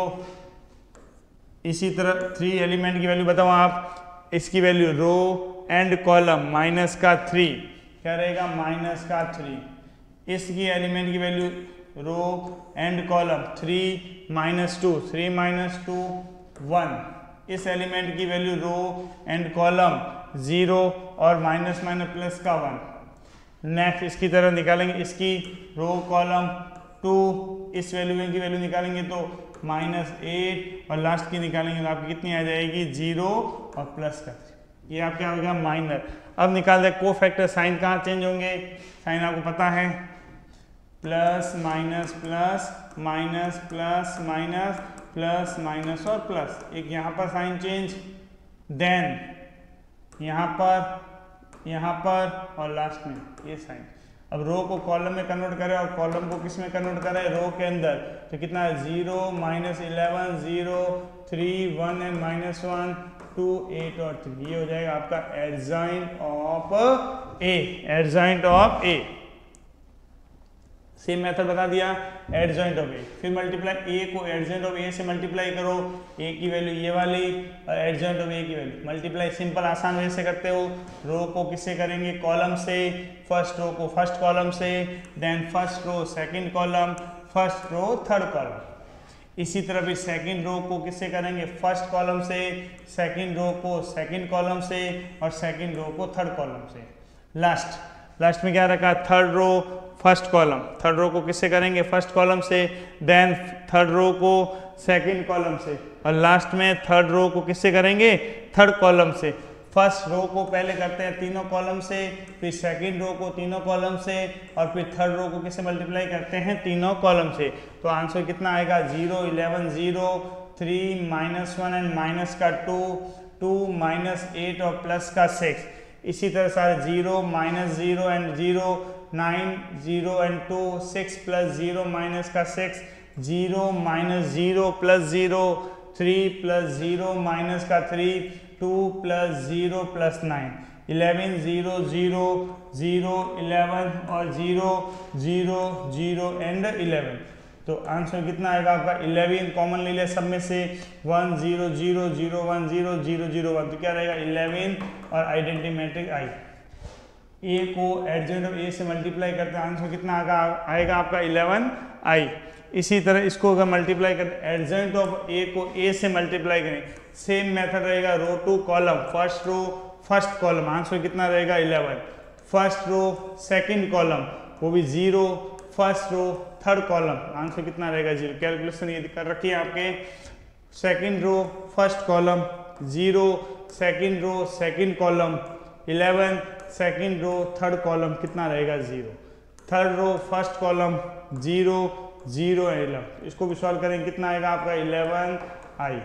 इसी तरह 3 एलिमेंट की वैल्यू बताओ आप, इसकी वैल्यू रो एंड कॉलम -3, क्या रहेगा -3। इसकी एलिमेंट की वैल्यू रो एंड कॉलम 3 -2 3 -2 1। इस एलिमेंट की वैल्यू रो एंड कॉलम 0 और माइनस प्लस का 1। नेक्स्ट इसकी तरह निकालेंगे, इसकी रो कॉलम 2, इस वैल्यू की वैल्यू निकालेंगे तो -8 और लास्ट की निकालेंगे तो आपकी कितनी आ जाएगी 0 और प्लस का, ये आपका हो गया माइनर। अब निकाल दे को फैक्टर, साइन कहाँ चेंज होंगे, साइन आपको पता है plus minus plus minus plus minus plus minus और प्लस, एक यहाँ पर साइन चेंज, देन यहाँ पर और लास्ट में ये साइन। अब रो को कॉलम में कन्वर्ट करें और कॉलम को किस में कन्वर्ट करें, रो के अंदर, तो कितना है 0 -11 0 3 1 एंड -1 2 8 और 3, ये हो जाएगा आपका adjoint of A, adjoint of A. Same method बता दिया, एडजॉइंट ऑफ ए, फिर मल्टीप्लाई ए को एडजॉइंट ऑफ ए से मल्टीप्लाई करो, ए की वैल्यू ये वाली और एडजॉइंट ऑफ ए की वैल्यू, मल्टीप्लाई सिंपल आसान वे से करते हो। रो को किससे करेंगे, कॉलम से, फर्स्ट रो को फर्स्ट कॉलम से, then first row second column, first row third column. इसी तरह भी सेकंड रो को किससे करेंगे, फर्स्ट कॉलम से, सेकंड रो को सेकंड कॉलम से और सेकंड रो को थर्ड कॉलम से। लास्ट में क्या रखा, third row first column, third row को किससे करेंगे, फर्स्ट कॉलम से, देन थर्ड रो को सेकंड कॉलम से और लास्ट में थर्ड रो को किससे करेंगे, थर्ड कॉलम से। फर्स्ट रो को पहले करते हैं तीनों कॉलम से, फिर सेकंड रो को तीनों कॉलम से और फिर थर्ड रो को किससे मल्टीप्लाई करते हैं, तीनों कॉलम से। तो आंसर कितना आएगा 0 11 0 3 -1 एंड माइनस का 2 2 -8 और प्लस का 6। इसी तरह सारे 0 -0 एंड 0 9 0 एंड 2 6 + 0 माइनस का 6 0 -0 + 0 3 + 0 माइनस का 3 2 + 0 + 9 11 0 0 0 11 और 0 0 0 एंड 11। तो आंसर कितना आएगा आपका 11, कॉमन ले लिया सब में से 1 0 0 0 1 0 0 0 1, तो क्या रहेगा 11 और आइडेंटिटी मैट्रिक्स आई। ए को एडजॉइंट ऑफ ए से मल्टीप्लाई करते हैं, आंसर कितना आएगा आपका 11 आई। इसी तरह इसको अगर मल्टीप्लाई करते हैं, एडजॉइंट ऑफ ए को ए से मल्टीप्लाई करें, सेम मेथड रहेगा, row two column, first row first column, answer कितना रहेगा 11, फर्स्ट रो सेकंड कॉलम वो भी 0, first row third column, answer कितना रहेगा 0। कैलकुलेशन ये कर रखी है आपके, second row first column 0, second row second column 11, second row third column कितना रहेगा 0, थर्ड रो फर्स्ट कॉलम 0 0 11। इसको भी सॉल्व करेंगे, कितना आएगा आपका 11 आई।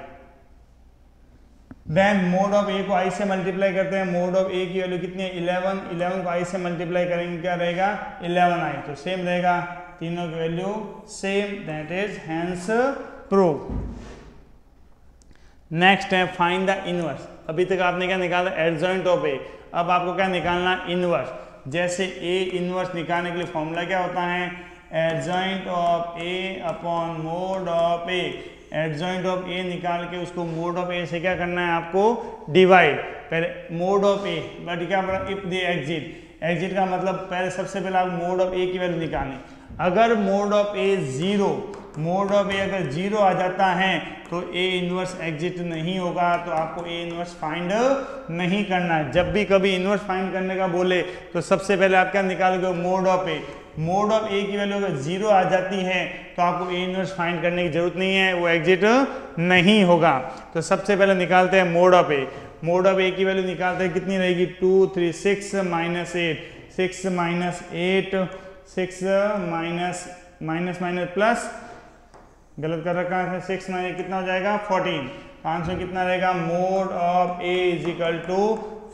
देन मोड ऑफ ए को आई से मल्टीप्लाई करते हैं, मोड ऑफ ए की वैल्यू कितनी है 11, 11 को आई से मल्टीप्लाई करेंगे क्या रहेगा 11 आई, तो सेम रहेगा, तीनों की value same, that is hence prove. Next है फाइंड द इनवर्स। अभी तक आपने क्या निकाला, एडजॉइंट ऑफ ए, अब आपको क्या निकालना, इनवर्स। जैसे ए इनवर्स निकालने के लिए फॉर्मूला क्या होता है, adjoint of A upon mod of A. Adjoint of a निकाल के उसको मोड ऑफ ए से क्या करना है आपको, डिवाइड। पहले मोड ऑफ ए, बट क्या मतलब इफ दे एग्जिट, एग्जिट का मतलब पहले सबसे पहले आप मोड ऑफ ए की वैल्यू निकालें। अगर mod of a 0, mod of a अगर 0 आ जाता है तो ए इनवर्स एग्जिट नहीं होगा, तो आपको ए इनवर्स फाइंड नहीं करना है। जब भी कभी इनवर्स फाइंड करने का बोले तो सबसे पहले आप क्या निकालोगे, mod of a. Mod of a की वैल्यू अगर 0 आ जाती है तो आपको ए इनवर्स फाइंड करने की जरूरत नहीं है, वो एग्जिट नहीं होगा। तो सबसे पहले निकालते हैं mod of a. Mod of a की वैल्यू निकालते हैं, कितनी रहेगी 2 3 6 -8 6 -8 6 माइनस प्लस, गलत कर रखा है, 6 माइनस कितना हो जाएगा 14। आंसर कितना रहेगा, mod of A is equal to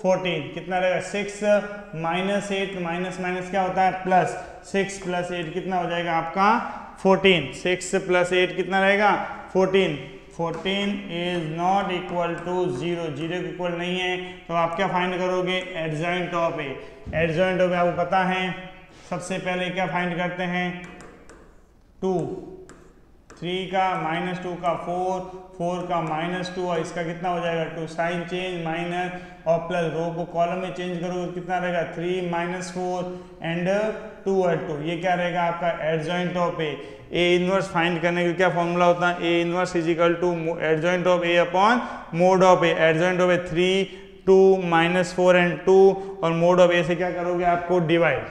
14, कितना रहेगा 6 -8 माइनस क्या होता है प्लस, 6 + 8 कितना हो जाएगा आपका 14, 6 + 8 कितना रहेगा 14। 14 इज नॉट इक्वल टू 0, 0 के इक्वल नहीं है, तो आप क्या फाइंड करोगे, adjoint of A. Adjoint of a आपको पता है, सबसे पहले क्या फाइंड करते हैं, 2 3 का -2 का 4 4 का -2 और इसका कितना हो जाएगा 2, साइन चेंज माइनस और प्लस, रो को कॉलम में चेंज करोगे कितना रहेगा 3 -4 एंड 2 और 2, ये क्या रहेगा आपका adjoint of A. A inverse find करने के क्या फॉर्मूला होता है, ए inverse is equal to adjoint of A upon mod of A. Adjoint of A 3 2 -4 and 2 और मोड ऑफ ए से क्या करोगे आपको डिवाइड,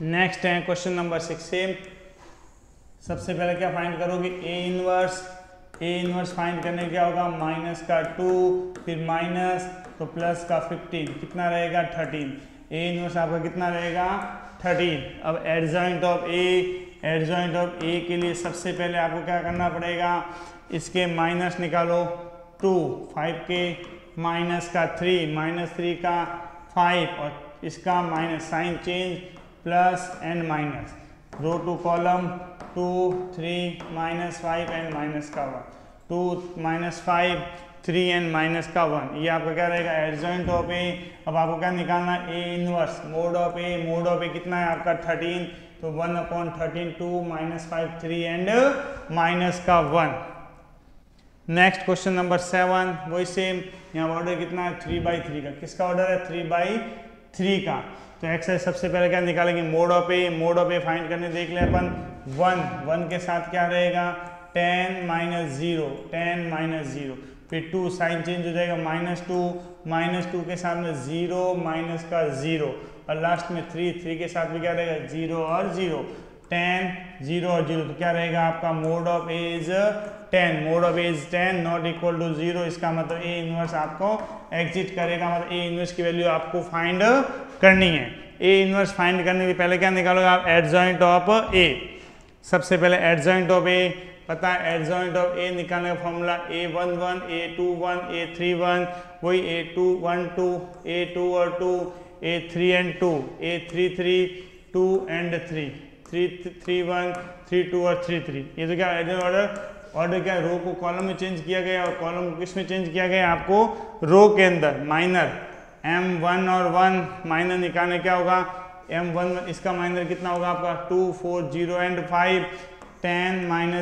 नेक्स्ट है क्वेश्चन नंबर 6। सेम सबसे पहले क्या फाइंड करोगे, ए इनवर्स फाइंड करने क्या होगा, माइनस का 2 फिर माइनस तो प्लस का 15 कितना रहेगा 13। ए इनवर्स आपका कितना रहेगा 13। अब एडजॉइंट ऑफ ए के लिए सबसे पहले आपको क्या करना पड़ेगा, इसके माइनस निकालो 2, 5 के माइनस का 3, -3 का 5 और इसका minus sign change plus and minus, row two column 2, 3 -5 and minus का 1, 2 -5 3 एंड माइनस का 1। ये आपका क्या रहेगा एडजॉइंट ऑफ ए। अब आपको क्या निकालना, ए इनवर्स मोड ऑफ ए कितना है आपका 13, तो 1/13 2 -5 3 एंड माइनस का 1। नेक्स्ट क्वेश्चन नंबर 7 वही सेम, यहाँ ऑर्डर कितना है 3/3 का। किसका ऑर्डर है 3/3 का। तो एक्सरसाइज सबसे पहले क्या निकालेंगे, मोड ऑफ ए फाइंड करने देख ले अपन। 1 के साथ क्या रहेगा 10 - 0 फिर 2 साइन चेंज हो जाएगा -2 के साथ में 0 माइनस का 0 और लास्ट में 3 के साथ भी क्या रहेगा 0 और 0, 10 0 और 0 तो क्या रहेगा आपका mod of A is 10 not equal to 0। इसका मतलब ए इनवर्स आपको एग्जिट करेगा, मतलब ए इनवर्स की वैल्यू आपको फाइंड करनी है। ए इनवर्स फाइंड करने के पहले क्या निकालोगे आप, एडजॉइंट ऑफ ए। सबसे पहले एडजॉइंट ऑफ ए पता है, एडजॉइंट ऑफ ए निकालने का फॉर्मूला A11 A21 A31 वही A21 2 A2 और 2 A3 एंड 2 A33 2 एंड 3 331 32 और 33। ये तो क्या ऑर्डर क्या रो को कॉलम में चेंज किया गया और कॉलम को किस में चेंज किया गया आपको रो के अंदर। माइनर M1 और 1 माइनर निकालने क्या होगा, M1 इसका माइनर कितना होगा आपका 2 4 0 एंड 5 10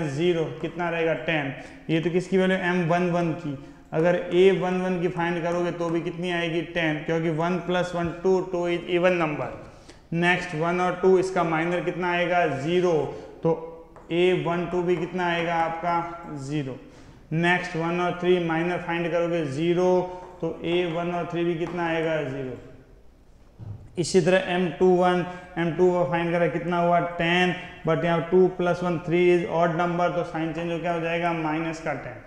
- 0 कितना रहेगा 10। ये तो किसकी वैल्यू M11 की। अगर A11 की फाइंड करोगे तो भी कितनी आएगी 10, क्योंकि 1 + 1 2 इज इवन नंबर। नेक्स्ट 1 और 2 इसका माइनर कितना आएगा 0, तो A12 भी कितना आएगा आपका 0। नेक्स्ट 1 और 3 माइनर फाइंड करोगे 0, तो A1 और 3 भी कितना आएगा 0। इसी तरह M21 फाइंड करा कितना हुआ 10, बट यहाँ 2 + 1 3 इज ऑड नंबर, तो साइन चेंज हो क्या हो जाएगा माइनस का 10।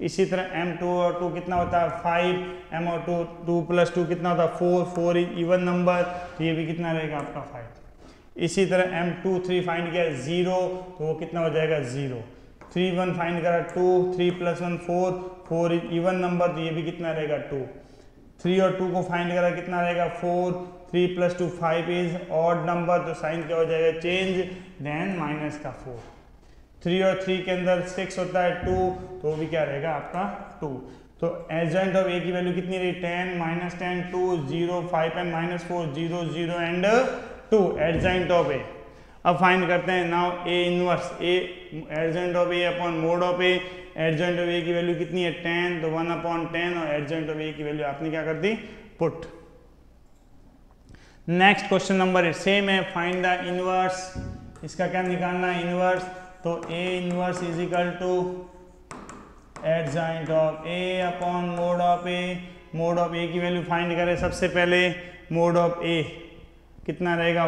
इसी तरह M2 और 2 कितना होता है 5, M और 2 + 2 कितना होता है 4 इज इवन नंबर, तो ये भी कितना रहेगा आपका 5। इसी तरह M2 3 फाइंड किया 0, तो वो कितना हो जाएगा 0। 3 1 फाइंड करा 2 3 + 1 4 इज इवन नंबर, तो ये भी कितना रहेगा 2। 3 और 2 को फाइंड करा कितना रहेगा 4 3 + 2 5 इज ऑड नंबर, तो साइन क्या हो जाएगा चेंज देन माइनस का 4। 3 और 3 के अंदर 6 होता है 2, तो वो भी क्या रहेगा आपका 2। तो एडजॉइंट ऑफ ए की वैल्यू कितनी रही 10 - 10 2 0 5 and -4 0 0 and 2 adjoint of a. अब फाइंड करते हैं now a inverse a adjoint of A upon mod of A. Adjoint of a की वैल्यू कितनी है 10, तो 1/10 और एडजॉइंट ऑफ ए की वैल्यू आपने क्या कर दी put. Next question number 8 same है, फाइंड द इनवर्स। इसका क्या निकालना है इनवर्स, तो a inverse is equal to adjoint of A upon mod of a. Mod of a की वैल्यू फाइंड करें सबसे पहले। मोड ऑफ ए कितना रहेगा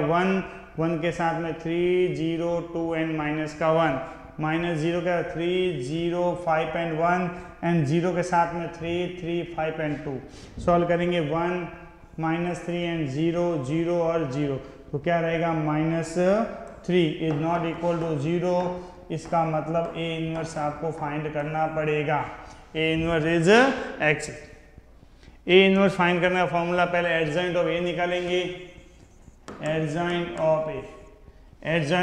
1 के साथ में 3 0 2 एंड माइनस का 1, -0 का 3 0 5 एंड 1 एंड 0 के साथ में 3 3 5 एंड 2। सॉल्व करेंगे 1 -3 एंड 0 0 और 0, तो क्या रहेगा -3 इज नॉट इक्वल टू 0। इसका मतलब ए इनवर्स आपको फाइंड करना पड़ेगा। ए inverse is x. A inverse find करने का फॉर्मूला पहले एडजॉइंट ऑफ ए निकालेंगे। एडजॉइंट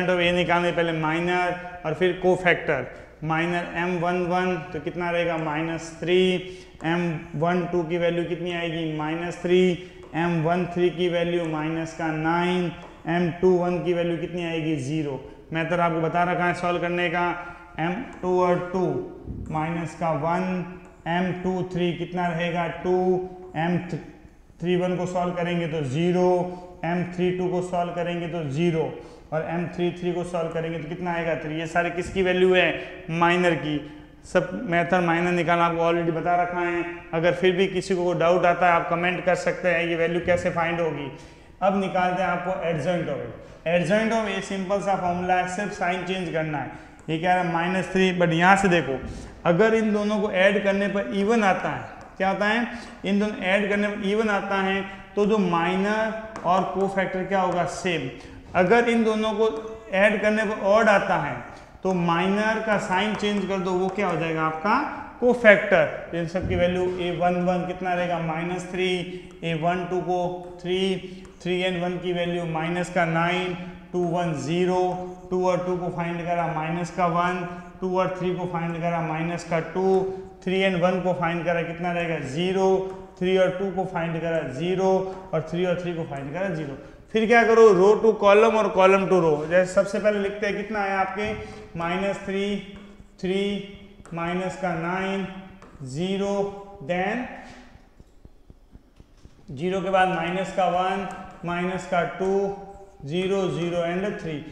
ऑफ ए निकालने पहले माइनर और फिर कोफैक्टर। माइनर M11 तो कितना रहेगा -3, M12 की वैल्यू कितनी आएगी -3, M13 की वैल्यू -9, M21 की वैल्यू कितनी आएगी 0। मेथड आपको बता रखा है सॉल्व करने का। M2 और 2 -1, M23 कितना रहेगा 2, M31 को सॉल्व करेंगे तो 0, M32 को सॉल्व करेंगे तो 0 और M33 को सॉल्व करेंगे तो कितना आएगा 3। ये सारे किसकी वैल्यू है माइनर की। सब मेथड माइनर निकालना आपको ऑलरेडी बता रखा है। अगर फिर भी किसी को डाउट आता है आप कमेंट कर सकते हैं ये वैल्यू कैसे फाइंड होगी। अब निकालते हैं आपको adjoint of A. Adjoint of a simple सा फॉर्मूला है, सिर्फ साइन चेंज करना है। ये क्या है -3, बट यहाँ से देखो अगर इन दोनों को ऐड करने पर इवन आता है, क्या होता है, इन दोनों ऐड करने पर इवन आता है तो जो माइनर और कोफैक्टर क्या होगा, सेम। अगर इन दोनों को ऐड करने पर ऑड आता है तो माइनर का साइन चेंज कर दो, वो क्या हो जाएगा आपका कोफैक्टर। इन सब की वैल्यू a11 कितना रहेगा -3, a12 को 3 and 1 की वैल्यू -9, 2 1 0, 2 और 2 को फाइंड करा -1, 2 और 3 को फाइंड करा -2, 3 and 1 को फाइंड करा कितना रहेगा 0, 3 और 2 को फाइंड करा 0 और 3 और 3 को फाइंड करा 0। फिर क्या करो, रो टू कॉलम और कॉलम टू रो। जैसे सबसे पहले लिखते हैं कितना है आपके -3, 3 -9 0, देन 0 के बाद -1 -2 0 0 एंड 3।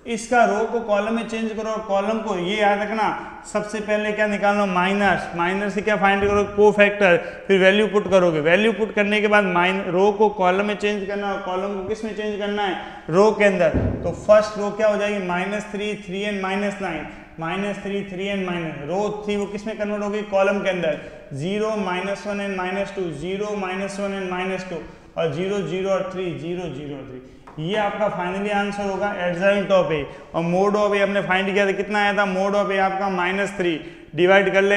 इसका रो को कॉलम में चेंज करो और कॉलम को, ये याद रखना सबसे पहले क्या निकालना, माइनस से क्या फाइंड करो, कोफैक्टर, फिर वैल्यू पुट करोगे। वैल्यू पुट करने के बाद रो को कॉलम में चेंज करना और कॉलम को किस में चेंज करना है, रो के अंदर। तो फर्स्ट रो क्या हो जाएगी -3 3 एंड -9, -3 3 एंड रो थी वो किस में कन्वर्ट होगी, कॉलम के अंदर। 0 -1 एंड -2, 0 -1 एंड -2 और 0 0 और 3 0 0 और 3। ये आपका फाइनली आंसर होगा एडजॉइंट ऑफ ए। और मोड ऑफ ए हमने फाइंड किया था, कितना आया था, मोड ऑफ ए आपका -3, डिवाइड कर ले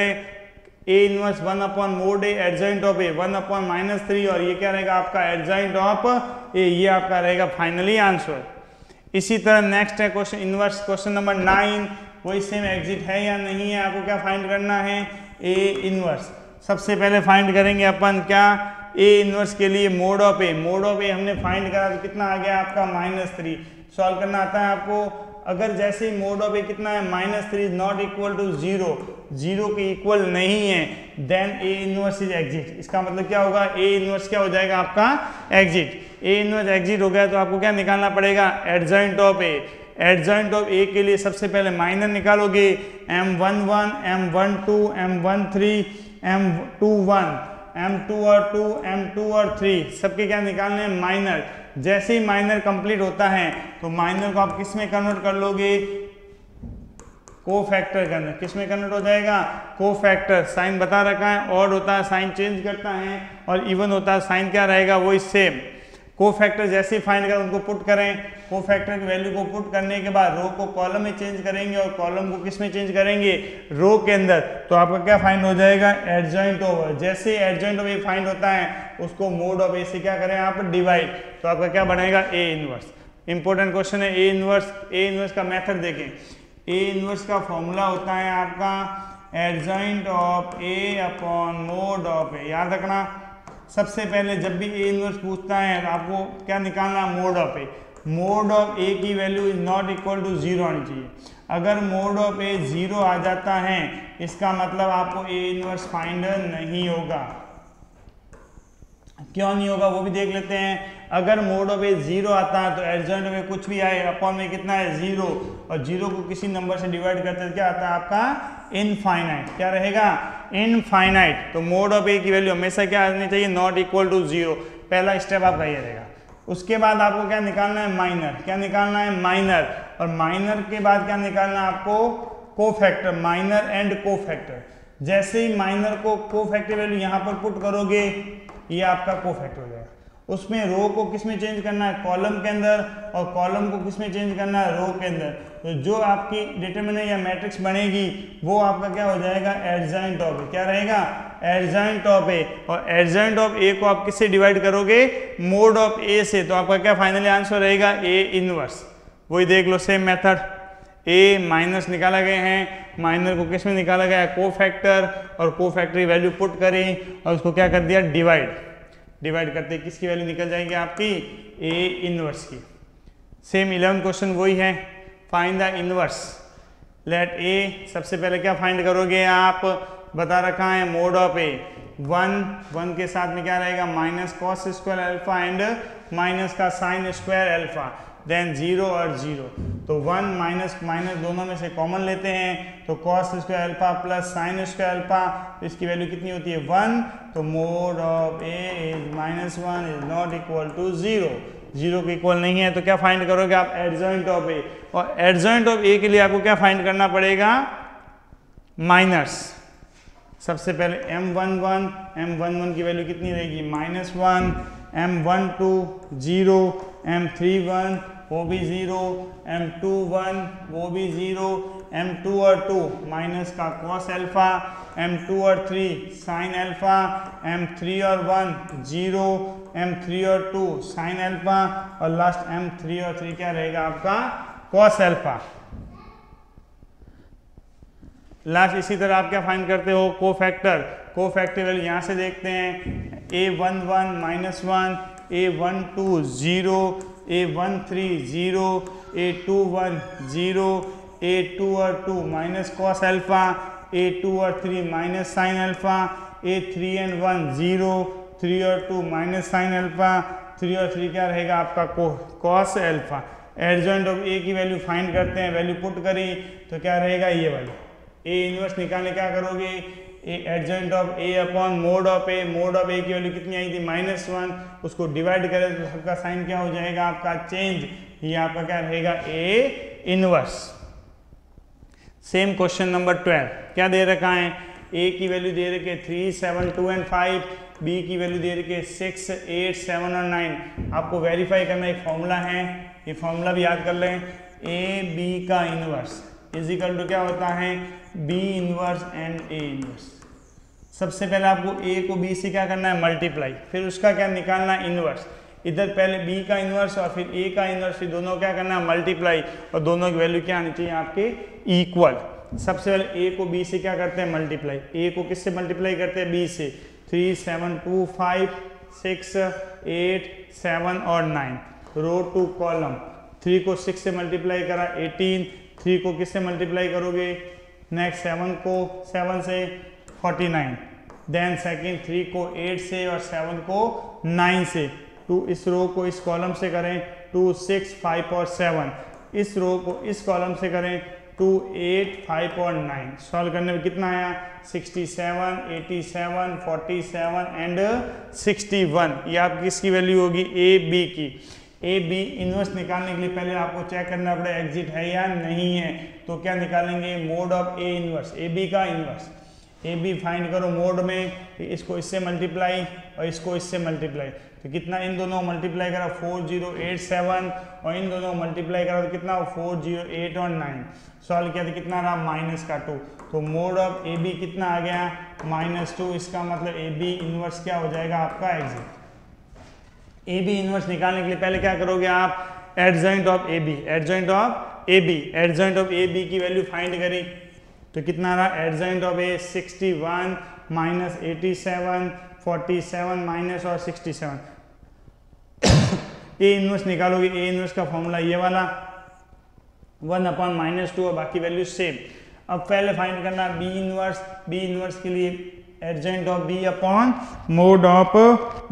a inverse 1 mod a, adjoint of a 1 -3, और ये क्या रहेगा आपका एडजॉइंट ऑफ ए। ये आपका रहेगा फाइनली आंसर। इसी तरह नेक्स्ट है क्वेश्चन इनवर्स, क्वेश्चन नंबर 9। वही सेम एग्जिट है या नहीं है, आपको क्या फाइंड करना है, ए इनवर्स। सबसे पहले फाइंड करेंगे अपन क्या, ए इनवर्स के लिए mod of a. Mod of a हमने फाइंड करा तो कितना आ गया आपका -3। सॉल्व करना आता है आपको। अगर जैसे ही मोड ऑफ ए कितना है, -3 नॉट इक्वल टू 0, 0 के इक्वल नहीं है, then A inverse is exist. इसका मतलब क्या होगा, ए इनवर्स क्या हो जाएगा आपका एग्जिट। ए इनवर्स एग्जिट हो गया तो आपको क्या निकालना पड़ेगा, adjoint of A. Adjoint of a के लिए सबसे पहले माइनर निकालोगे, M11 M12 M13 M21, M2 और 2 M2 और 3 सबके क्या निकालने हैं, माइनर। जैसे ही माइनर कंप्लीट होता है तो माइनर को आप किस में कन्वर्ट कर लोगे, कोफैक्टर के अंदर। किस में कन्वर्ट हो जाएगा, कोफैक्टर। साइन बता रखा है, ऑड होता है साइन चेंज करता है, और इवन होता है साइन क्या रहेगा, वही सेम। कोफैक्टर जैसे ही फाइंड करें उनको पुट करें। कोफैक्टर की वैल्यू को पुट करने के बाद रो को कॉलम में चेंज करेंगे और कॉलम को किस में चेंज करेंगे, रो के अंदर। तो आपका क्या फाइंड हो जाएगा, एडजॉइंट ऑफ। जैसे ही एडजॉइंट ऑफ ए फाइंड होता है उसको मोड ऑफ ए से क्या करें आप, डिवाइड। तो आपका क्या बनेगा, ए इनवर्स। इंपॉर्टेंट क्वेश्चन है ए इनवर्स। ए इनवर्स का मेथड देखें। ए इनवर्स का फॉर्मूला होता है आपका adjoint of A upon mod of a. याद रखना सबसे पहले जब भी ए इनवर्स पूछता है तो आपको क्या निकालना, mod of a. Mod of a की value is not equal to 0 आनी चाहिए। अगर मोड ऑफ ए 0 आ जाता है इसका मतलब आपको ए इनवर्स फाइंड नहीं होगा। क्यों नहीं होगा वो भी देख लेते हैं। अगर मोड ऑफ ए 0 आता है तो एडजॉइंट ऑफ ए कुछ भी आए, अपॉन में कितना है 0, और 0 को किसी नंबर से डिवाइड करते हैं क्या आता है आपका, इनफाइनाइट। क्या रहेगा, इनफाइनाइट। तो मोड ऑफ ए की वैल्यू हमेशा क्या आनी चाहिए, नॉट इक्वल टू 0। पहला स्टेप आपका ये रहेगा। उसके बाद आपको क्या निकालना है, माइनर। क्या निकालना है, माइनर। और माइनर के बाद क्या निकालना है आपको, कोफैक्टर। Minor and cofactor. जैसे ही माइनर को कोफैक्टर वैल्यू यहाँ पर पुट करोगे ये आपका कोफैक्टर हो जाएगा। उसमें रो को किस में चेंज करना है, कॉलम के अंदर, और कॉलम को किस में चेंज करना है, रो के अंदर। तो जो आपकी डिटरमिनेंट या मैट्रिक्स बनेगी वो आपका क्या हो जाएगा, एडजॉइंट ऑफ ए। क्या रहेगा, एडजॉइंट ऑफ ए। और एडजॉइंट ऑफ ए को आप किससे डिवाइड करोगे, मोड ऑफ ए से। तो आपका क्या फाइनली आंसर रहेगा, ए इनवर्स। वही देख लो सेम मेथड। ए माइनस निकाला गए हैं, माइनर को किस में निकाला गया है, कोफैक्टर, और कोफैक्टर की वैल्यू पुट करें और उसको क्या कर दिया, डिवाइड। डिवाइड करते किसकी वैल्यू निकल जाएगी आपकी, ए इनवर्स की। सेम 11 क्वेश्चन वही है, फाइंड द इनवर्स। लेट ए, सबसे पहले क्या फाइंड करोगे आप, बता रखा है मोड ऑफ ए। 1 के साथ में क्या रहेगा, minus cos square alpha and minus का साइन स्क्वायर अल्फा, देन 0 और 0। तो 1 माइनस माइनस दोनों में से कॉमन लेते हैं, तो cos square alpha plus sine square alpha, तो इसकी वैल्यू कितनी होती है, 1। तो mod of A is -1 is not equal to 0। 0 के इक्वल नहीं है, तो क्या फाइंड करोगे आप? एडजॉइंट ऑफ ए, और एडजॉइंट ऑफ ए के लिए आपको क्या फाइंड करना पड़ेगा? माइनस। सबसे पहले m11 की वैल्यू कितनी रहेगी? -1, m12 0, m31 वो भी 0, m21 वो भी 0, m2 और 2 माइनस का cos अल्फा, m2 और 3 sin अल्फा, m3 और 1 0, m3 और 2 sin अल्फा, और लास्ट m3 और 3 क्या रहेगा आपका? cos alpha. लास्ट इसी तरह आप क्या फाइंड करते हो? कोफैक्टर वैल्यू यहाँ से देखते हैं, a11 -1, a12 0, a13 0, a21 0, a2 और 2 माइनस कॉस अल्फा, a2 और 3 minus sine alpha, a3 and 1 0, 3 और 2 माइनस साइन अल्फा, 3 और 3 क्या रहेगा आपका? Cos alpha. Adjoint of a की वैल्यू फाइंड करते हैं, वैल्यू पुट करी तो क्या रहेगा? ये वाली ए इनवर्स निकालने क्या करोगे? Adjoint of A upon mod of a, mod of a की वैल्यू कितनी आई थी? -1, उसको डिवाइड करें तो सबका साइन क्या हो जाएगा आपका? चेंज। ये आपका क्या रहेगा? A inverse. Same question number 12 क्या दे रखा है? ए की वैल्यू दे रखी है 3, 7, 2 एंड 5, बी की वैल्यू दे रखी है 6, 8, 7 और 9। आपको वेरीफाई करना एक फॉर्मूला है, ये फॉर्मूला भी याद कर लें। ए बी का इनवर्स इज इक्वल टू क्या होता है? B inverse and A inverse. सबसे पहले आपको ए को बी से क्या करना है? मल्टीप्लाई, फिर उसका क्या निकालना है? इनवर्स। इधर पहले बी का इनवर्स और फिर ए का इनवर्स, फिर दोनों क्या करना है? मल्टीप्लाई, और दोनों की वैल्यू क्या आनी चाहिए आपके? इक्वल। सबसे पहले ए को बी से क्या करते हैं? मल्टीप्लाई। ए को किससे मल्टीप्लाई करते हैं? बी से। 3, 7, 2, 5, 6, 8, 7 और 9, रो टू कॉलम। 3 को 6 से मल्टीप्लाई करा 18, 3 को किससे मल्टीप्लाई करोगे? नेक्स्ट 7 को 7 से 49, देन सेकंड 3 को 8 से और 7 को 9 से। 2 इस रो को इस कॉलम से करें 2, 6, 5 और 7, इस रो को इस कॉलम से करें 2, 8, 5 और 9। सॉल्व करने में कितना आया? 67, 87, 47 एंड 61। ये आपकी किसकी वैल्यू होगी? ए बी की। ए बी इनवर्स निकालने के लिए पहले आपको चेक करना पड़ेगा एग्जिट है या नहीं है, तो क्या निकालेंगे? Mod of A inverse, A B का इनवर्स। ए बी फाइंड करो मोड में, इसको इससे मल्टीप्लाई और इसको इससे मल्टीप्लाई, तो कितना? इन दोनों मल्टीप्लाई करा 4087 और इन दोनों मल्टीप्लाई करा तो कितना? 408 और 9। सॉल्व किया तो कितना रहा? -2। तो मोड ऑफ ए बी कितना आ गया? -2। इसका मतलब ए बी इनवर्स क्या हो जाएगा आपका? एग्जिट। ए बी इनवर्स निकालने के लिए पहले क्या करोगे आप? Adjoint of A B, adjoint of A B, adjoint of A B की वैल्यू फाइंड करी तो कितना रहा? एडजॉइंट ऑफ ए 61 -87 47 माइनस और 67। ए इनवर्स निकालोगे, ए इनवर्स का फॉर्मूला ये वाला 1/-2 और बाकी वैल्यू सेम। अब पहले फाइंड करना बी इनवर्स, बी इनवर्स के लिए adjoint of B upon mod of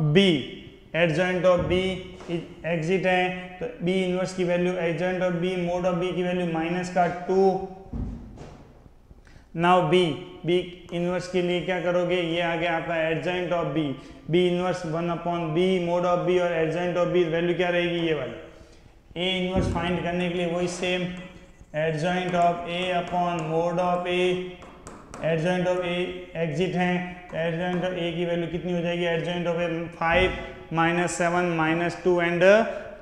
B. Adjoint of B exist है तो बी इनवर्स की value adjoint of B mod of B की वैल्यू -2। नाउ बी इनवर्स के लिए क्या करोगे? ये आ गया आपका adjoint of B, B inverse 1/b mod of B और एडजॉइंट ऑफ बी वैल्यू क्या रहेगी? ये वाली। ए इनवर्स फाइंड करने के लिए वही same adjoint of A upon mod of A. Adjoint of A exit है तो एडजॉइंट ऑफ ए की वैल्यू कितनी हो जाएगी? Adjoint of A 5 -7 -2 and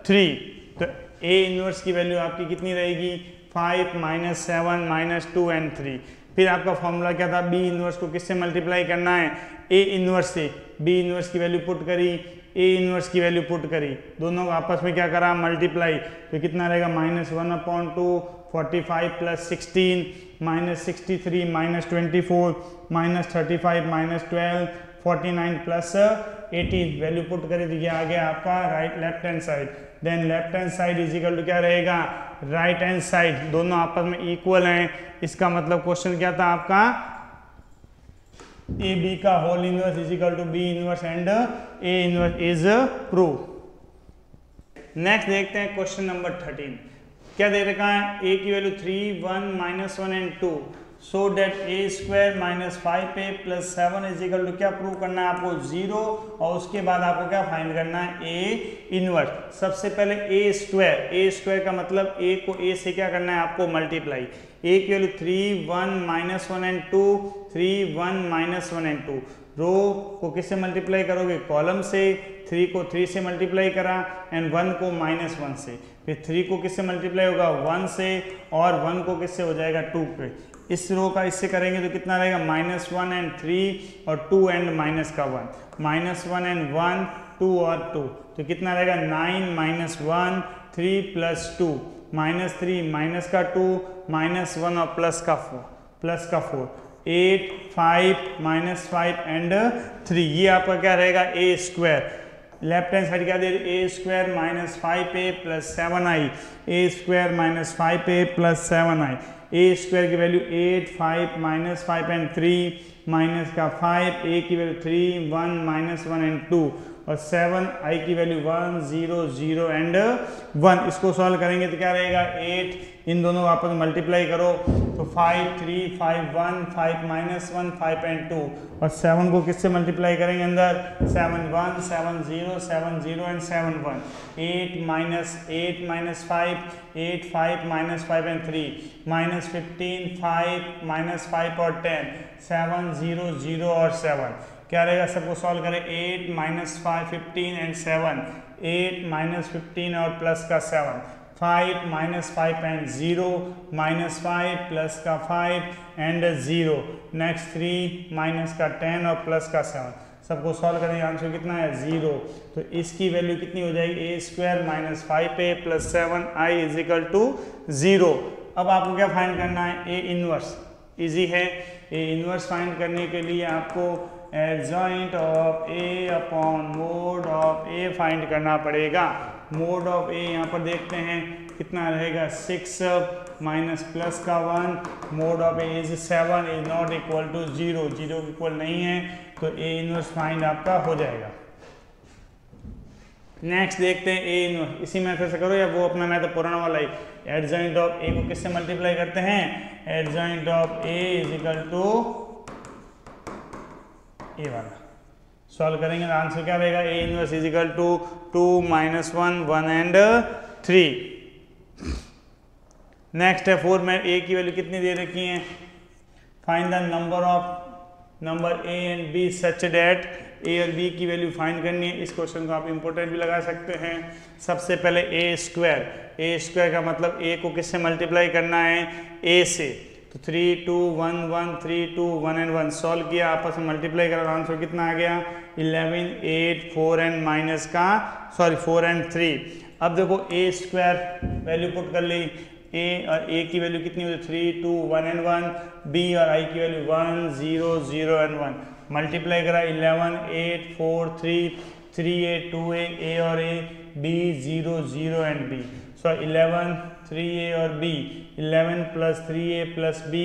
3। तो ए इनवर्स की वैल्यू आपकी कितनी रहेगी? 5 -7 -2 एंड 3। फिर आपका फॉर्मूला क्या था? बी इनवर्स को किससे मल्टीप्लाई करना है? ए इनवर्स से। बी इनवर्स की वैल्यू पुट करी, ए इनवर्स की वैल्यू पुट करी, दोनों को आपस में क्या करा? मल्टीप्लाई। तो कितना रहेगा? -1/2 45 + 16 -63 -24 -35 -12 49 + 18 वैल्यू पुट करी तो ये आ गया आपका right left hand side. Then left hand side is equal to क्या रहेगा? Right hand side. दोनों आपस में इक्वल हैं, इसका मतलब क्वेश्चन क्या था आपका? ए बी का whole inverse is equal to B inverse and A inverse is prove. Next देखते हैं क्वेश्चन नंबर 13 क्या दे रखा है? ए की value 3 1 -1 and 2। So that A square minus 5a plus 7 is equal to, क्या प्रूव करना है आपको, 0, और उसके बाद आपको क्या फाइंड करना है, ए इनवर्स। सबसे पहले ए स्क्वायर का मतलब ए को ए से क्या करना है आपको, मल्टीप्लाई। ए की वैल्यू 3 1 -1 एंड 2, 3 1 -1 एंड 2। रो को किससे मल्टीप्लाई करोगे, कॉलम से। 3 को 3 से मल्टीप्लाई करा एंड 1 को -1 से। फिर 3 को किससे मल्टीप्लाई होगा, 1 से, और 1 को किससे हो जाएगा, 2 पे। इस रो का इससे करेंगे तो कितना रहेगा, -1 एंड 3 और 2 एंड माइनस का 1, -1 एंड 1 2 और 2, तो कितना रहेगा 9 -1 3 + 2 -3 माइनस का 2 -1 और प्लस का 4 8 5 -5 एंड 3। ये आपका क्या रहेगा, a square. Left hand side क्या दे रही, a square minus 5a plus 7i, a square minus 5a plus 7i। A square की वैल्यू 8 5 -5 एंड 3 माइनस का 5, ए की वैल्यू 3 1 -1 एंड 2, और 7 आई की वैल्यू 1 0 0 एंड 1। इसको सॉल्व करेंगे तो क्या रहेगा, 8, इन दोनों आपस में मल्टीप्लाई करो तो 5 3 5 1 5 -1 5 एंड 2, और 7 को किससे मल्टीप्लाई करेंगे अंदर, 7 1 7 0 7 0 एंड 7 1। 8 -5 8 5 -5 एंड 3 -15 5 -5 और 10 7 0 0 और 7। क्या रहेगा, सबको सॉल्व करें, 8 -5 15 एंड 7, 8 -15 और प्लस का 7, 5 -5 एंड 0 -5 प्लस का 5 एंड 0, नेक्स्ट 3 माइनस का 10 और प्लस का 7। सबको सॉल्व करेंगे, आंसर कितना है, 0। तो इसकी वैल्यू कितनी हो जाएगी, a square minus 5a plus 7i is equal to 0। अब आपको क्या फाइंड करना है, ए इनवर्स। इजी है, ए इनवर्स फाइंड करने के लिए आपको adjoint of A upon mod of A find करना पड़ेगा। मोड ऑफ ए यहाँ पर देखते हैं कितना रहेगा, 6 माइनस प्लस का 1, mod of A is 7 is not equal to 0, 0 equal नहीं है, तो ए इनवर्स फाइंड आपका हो जाएगा। नेक्स्ट देखते हैं ए इनवर्स, इसी मेथड से करो या वो अपना मेथड पुराना वाला ही। एडजॉइंट ऑफ ए को किससे मल्टीप्लाई करते हैं, adjoint of A is equal to a वाला। सॉल्व करेंगे तो आंसर क्या रहेगा, a inverse is equal to 2 -1 1 and 3। Next है 4 में ए की वैल्यू कितनी दे रखी है, find the number a and b such that, a और बी की वैल्यू फाइंड करनी है। इस क्वेश्चन को आप इंपोर्टेंट भी लगा सकते हैं। सबसे पहले ए स्क्वायर का मतलब ए को किससे मल्टीप्लाई करना है, ए से, तो 3 2 1 1 3 2 1 एंड 1 सॉल्व किया, आपस में मल्टीप्लाई करा, आंसर कितना आ गया, 11 8 4 एंड माइनस का 4 एंड 3। अब देखो ए स्क्वायर वैल्यू पुट कर ली, ए और ए की वैल्यू कितनी होती, 3 2 1 एंड 1, बी और आई की वैल्यू 1 0 0 एंड 1, मल्टीप्लाई करा 11 8 4 3 3a 2a, ए और ए, बी 0 0 एंड बी, 11 3a और b, 11 plus 3a plus b,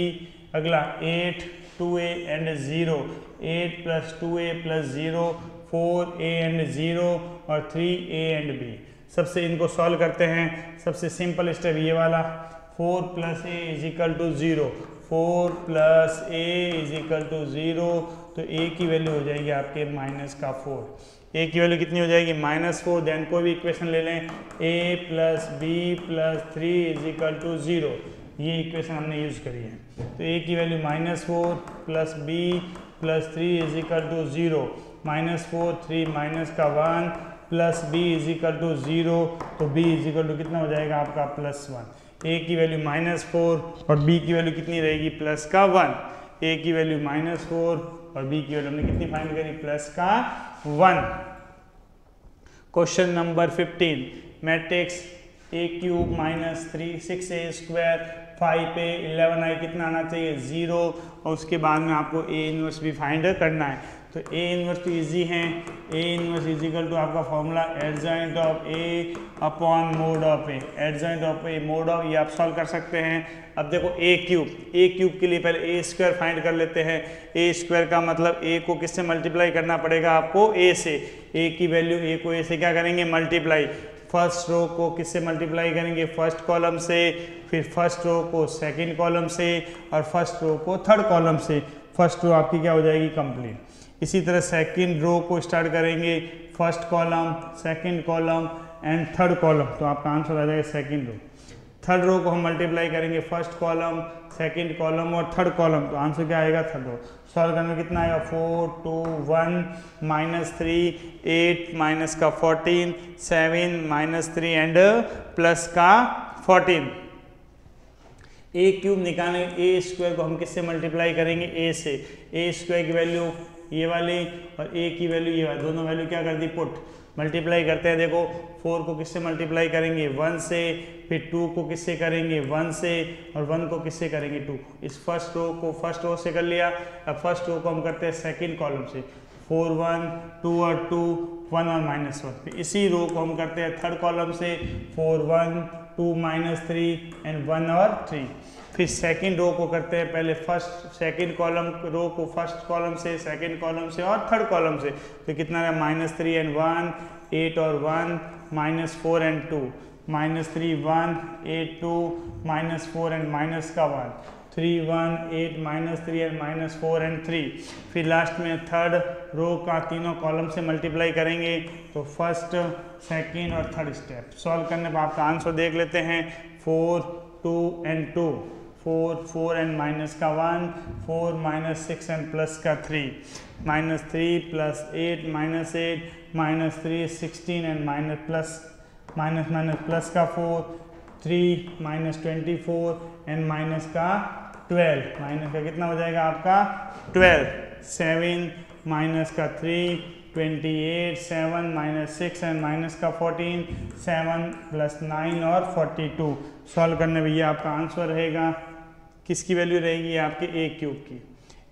अगला 8 2a and 0, 8 plus 2a plus 0, 4a and 0 और 3a एंड b। सबसे इनको सॉल्व करते हैं। सबसे सिंपल स्टेप ये वाला, 4 plus a is equal to 0, 4 plus a is equal to 0, तो a की वैल्यू हो जाएगी आपके माइनस का 4, a की वैल्यू कितनी हो जाएगी, -4। देन कोई भी इक्वेशन ले लें, a plus B plus 3 is equal to 0, ये इक्वेशन हमने यूज करी है। तो a की value -4 plus b plus 3 is equal to 0, -4 3 minus का 1 plus b is equal to 0, तो b इज इक्वल टू कितना हो जाएगा आपका +1। a की वैल्यू -4 और b की वैल्यू कितनी रहेगी, प्लस का 1। a की वैल्यू -4 और b की वैल्यू हमने कितनी फाइंड करी, प्लस का 1। Question number 15, matrix a³ -3 6a square 5a 11i कितना आना चाहिए, 0, और उसके बाद में आपको ए इनवर्स भी फाइंड करना है। तो ए इनवर्स तो इजी है, ए इनवर्स इज इक्वल टू आपका formula adjoint of A upon mod of A, adjoint of a mod of, ये आप सॉल्व कर सकते हैं। अब देखो ए क्यूब के लिए पहले ए स्क्वायर फाइंड कर लेते हैं। ए स्क्वायर का मतलब ए को किससे मल्टीप्लाई करना पड़ेगा आपको, ए से, ए की वैल्यू, ए को ए से क्या करेंगे, मल्टीप्लाई। फर्स्ट रो को किससे मल्टीप्लाई करेंगे, फर्स्ट कॉलम से, फिर फर्स्ट रो को सेकंड कॉलम से और फर्स्ट रो को थर्ड कॉलम से। फर्स्ट रो आपकी क्या हो जाएगी, कंप्लीट। इसी तरह सेकंड रो को स्टार्ट करेंगे, first column, second column and third column, तो आपका आंसर आ जाएगा सेकंड रो। थर्ड रो को हम मल्टीप्लाई करेंगे, फर्स्ट कॉलम, सेकंड कॉलम और थर्ड कॉलम, तो आंसर क्या आएगा, थर्ड रो। सॉल्व करने में कितना आएगा, 4 2 1 -3 8 माइनस का 14 7 -3 एंड प्लस का 14। ए क्यूब निकालने, ए स्क्वायर को हम किससे मल्टीप्लाई करेंगे, ए से। ए स्क्वायर की वैल्यू ये वाली और ए की वैल्यू ये वाली, दोनों वैल्यू क्या कर दी, पुट। मल्टीप्लाई करते हैं, देखो 4 को किससे मल्टीप्लाई करेंगे, 1 से, फिर 2 को किससे करेंगे, 1 से, और 1 को किससे करेंगे, 2। इस फर्स्ट रो को फर्स्ट रो से कर लिया। अब फर्स्ट रो को हम करते हैं सेकंड कॉलम से, 4 1 2 और 2 1 और -1। फिर इसी रो को हम करते हैं थर्ड कॉलम से, 4 1 2 -3 एंड 1 और 3। फिर सेकंड रो को करते हैं, पहले फर्स्ट सेकंड कॉलम रो को फर्स्ट कॉलम से, सेकंड कॉलम से और थर्ड कॉलम से, तो कितना है, -3 एंड 1 8 और 1 -4 एंड 2, -3 1 8 2 -4 एंड माइनस का 1 3 1 8 -3 एंड -4 एंड 3। फिर लास्ट में थर्ड रो का तीनों कॉलम से मल्टीप्लाई करेंगे, तो फर्स्ट सेकंड और थर्ड स्टेप। सॉल्व करने पर आपका आंसर देख लेते हैं, 4 2 एंड 2 4 4 एंड माइनस का 1 4 -6 एंड प्लस का 3 -3 प्लस 8 -8 -3 16 एंड प्लस का 4 3 -24 एंड माइनस का 12, माइनस का कितना हो जाएगा आपका 12 7 माइनस का 3 28 7 -6 एंड माइनस का 14 7 + 9 और 42। सॉल्व करने में ये आपका आंसर रहेगा, किसकी वैल्यू रहेगी, आपके ए क्यूब की।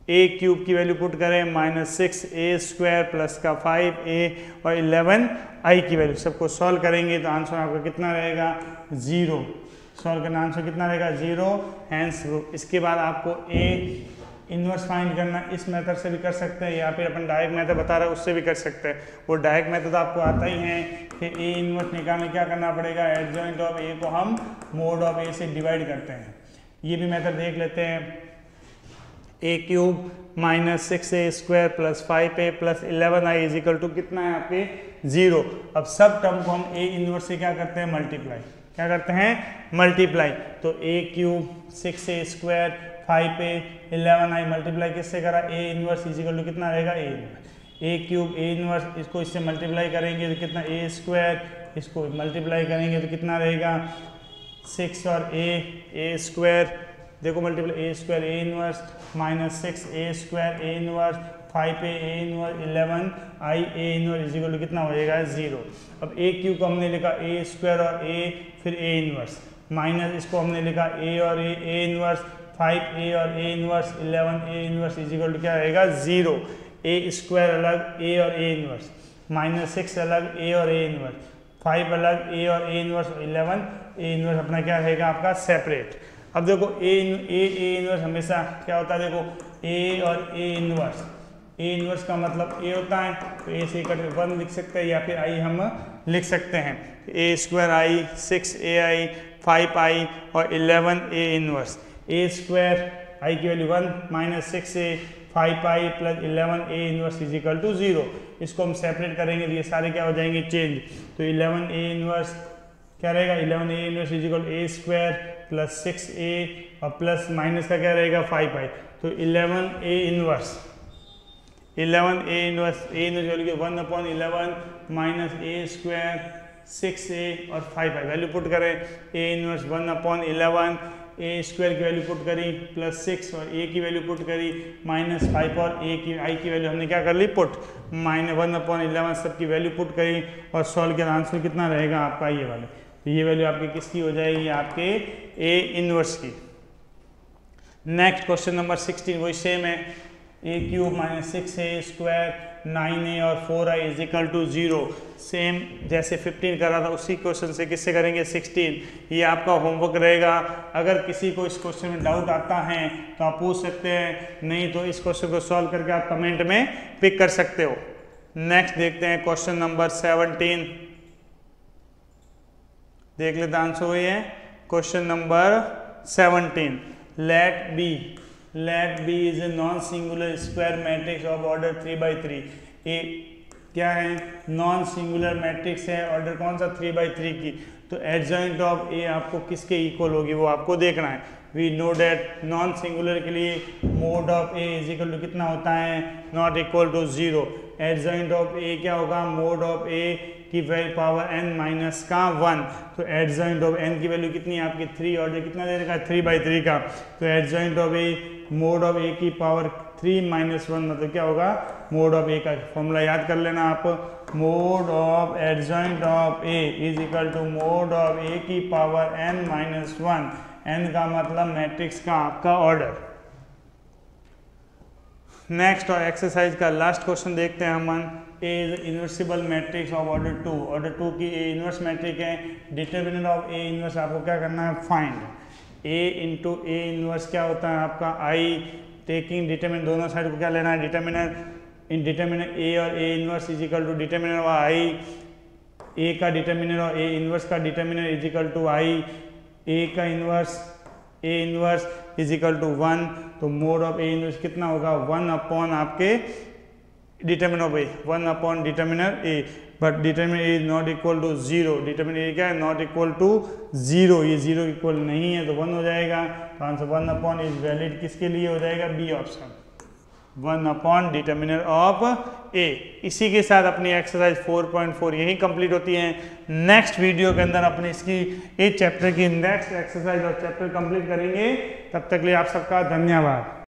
ए क्यूब की वैल्यू पुट करें, -6a² प्लस का 5a और 11i की वैल्यू, सबको सॉल्व करेंगे तो आंसर आपका कितना रहेगा, 0। सॉल्व करना आंसर कितना रहेगा, 0। हैंस इसके बाद आपको ए इन्वर्स फाइंड करना, इस मेथड से भी कर सकते हैं या फिर अपन डायरेक्ट मेथड बता रहे हैं उससे भी कर सकते हैं। वो डायरेक्ट मेथड आपको आता ही है कि ए इन्वर्स निकालने क्या करना पड़ेगा, एडजॉइंट ऑफ ए को हम मोड ऑफ ए से डिवाइड करते हैं। ये भी मेथड देख लेते हैं, a cube -6a² plus 5a plus 11i is equal to कितना है आपके 0। अब सब टर्म को हम ए इन्वर्स से क्या करते हैं, मल्टीप्लाई। क्या करते हैं, मल्टीप्लाई। तो ए cube 6a² 5a 11i multiply किससे करा, ए इन्वर्स इज इक्वल टू कितना रहेगा, A inverse. A cube A inverse, इसको इससे मल्टीप्लाई करेंगे तो कितना, a², इसको मल्टीप्लाई करेंगे तो कितना रहेगा 6 और a² देखो multiply a² A inverse -6a² A inverse 5a A inverse 11i A inverse is equal to कितना हो जाएगा, 0। अब ए क्यू को हमने लिखा a² और a फिर a इन्वर्स, माइनस इसको हमने लिखा a और a इन्वर्स 5a और a inverse 11a inverse is equal to क्या रहेगा, 0। a² अलग a और a इन्वर्स, -6 अलग a और a इन्वर्स, 5 अलग a और a इन्वर्स 11 a इन्वर्स अपना क्या रहेगा आपका सेपरेट। अब देखो ए इन्वर्स हमेशा क्या होता है, देखो a और a इन्वर्स, a इन्वर्स का मतलब a होता है, तो a से कट 1 लिख सकते हैं या फिर i हम लिख सकते हैं। a²i 6ai 5i और 11a इन्वर्स, a² i की वैल्यू 1 -6a 5i प्लस 11a inverse is equal to 0। इसको हम सेपरेट करेंगे तो ये सारे क्या हो जाएंगे, चेंज। तो 11a इन्वर्स क्या रहेगा, 11a inverse is equal a² plus 6a और प्लस माइनस का क्या रहेगा 5i। तो 11a inverse a inverse 1/11 minus a² 6a और 5i वैल्यू पुट करें, a इन्वर्स 1/11 a² की वैल्यू पुट करी प्लस 6 और a की वैल्यू पुट करी -5 और i की वैल्यू हमने क्या कर ली, पुट -1/11 सबकी वैल्यू पुट करी और सॉल्व किया, आंसर कितना रहेगा आपका ये वाले। तो ये वैल्यू आपकी किसकी हो जाएगी, आपके a इन्वर्स की। नेक्स्ट क्वेश्चन नंबर 16 वही सेम है, a क्यूब -6a² 9a और 4i is equal to 0। Same जैसे 15 करा था उसी क्वेश्चन से किससे करेंगे 16। ये आपका होमवर्क रहेगा, अगर किसी को इस क्वेश्चन में डाउट आता है तो आप पूछ सकते हैं, नहीं तो इस क्वेश्चन को सॉल्व करके आप कमेंट में पिक कर सकते हो। नेक्स्ट देखते हैं क्वेश्चन नंबर 17। देख लेते आंसर वही है। Question number 17, let B is a non singular square matrix of order 3/3। A क्या है? नॉन सिंगुलर मैट्रिक्स है, ऑर्डर कौन सा? 3/3 की। तो एडजॉइंट ऑफ ए आपको किसके इक्वल होगी वो आपको देखना है। We know that non singular के लिए mod of A is equal to कितना होता है? Not equal to 0। Adjoint of a क्या होगा? मोड ऑफ ए की वैल्यू पावर n माइनस का 1। तो एडजॉइंट ऑफ n की वैल्यू कितनी है आपकी? 3। ऑर्डर कितना दे रखा है? 3/3 का। तो adjoint of a mod of a की पावर 3 माइनस 1 मतलब क्या होगा? मोड ऑफ ए का फॉर्मूला याद कर लेना आप। Mod of adjoint of A is equal to mod of a की पावर n माइनस 1। n का मतलब मैट्रिक्स का आपका ऑर्डर। नेक्स्ट और एक्सरसाइज का लास्ट क्वेश्चन देखते हैं हम। A is invertible matrix of order 2। Order 2 की ए इन्वर्स मैट्रिक है। डिटर्मिनेंट ऑफ ए इन्वर्स आपको क्या करना है? Find. A into a inverse क्या होता है आपका? आई। टेकिंग डिटर्मिनेंट, दोनों साइड को क्या लेना है? डिटर्मिनेंट। इन डिटर्मिनेंट ए और ए inverse is equal to determinant of I. ए का डिटर्मिनेंट और ए इन्वर्स का determinant is equal to I. ए का inverse A inverse is equal to 1। तो मोड ऑफ ए इन्वर्स कितना होगा? 1 अपॉन आपके determinant of a, 1 upon determinant a. But determinant a is not equal to 0। Determinant a क्या है? Not equal to 0। ये 0 इक्वल नहीं है तो 1 हो जाएगा। तो आंसर 1 अपॉन इज वैलिड किसके लिए हो जाएगा? B option, 1 upon determinant of a. इसी के साथ अपनी एक्सरसाइज 4.4 यही कंप्लीट होती है। नेक्स्ट वीडियो के अंदर अपने इसकी इस चैप्टर की नेक्स्ट एक्सरसाइज और चैप्टर कंप्लीट करेंगे। तब तक के लिए आप सबका धन्यवाद।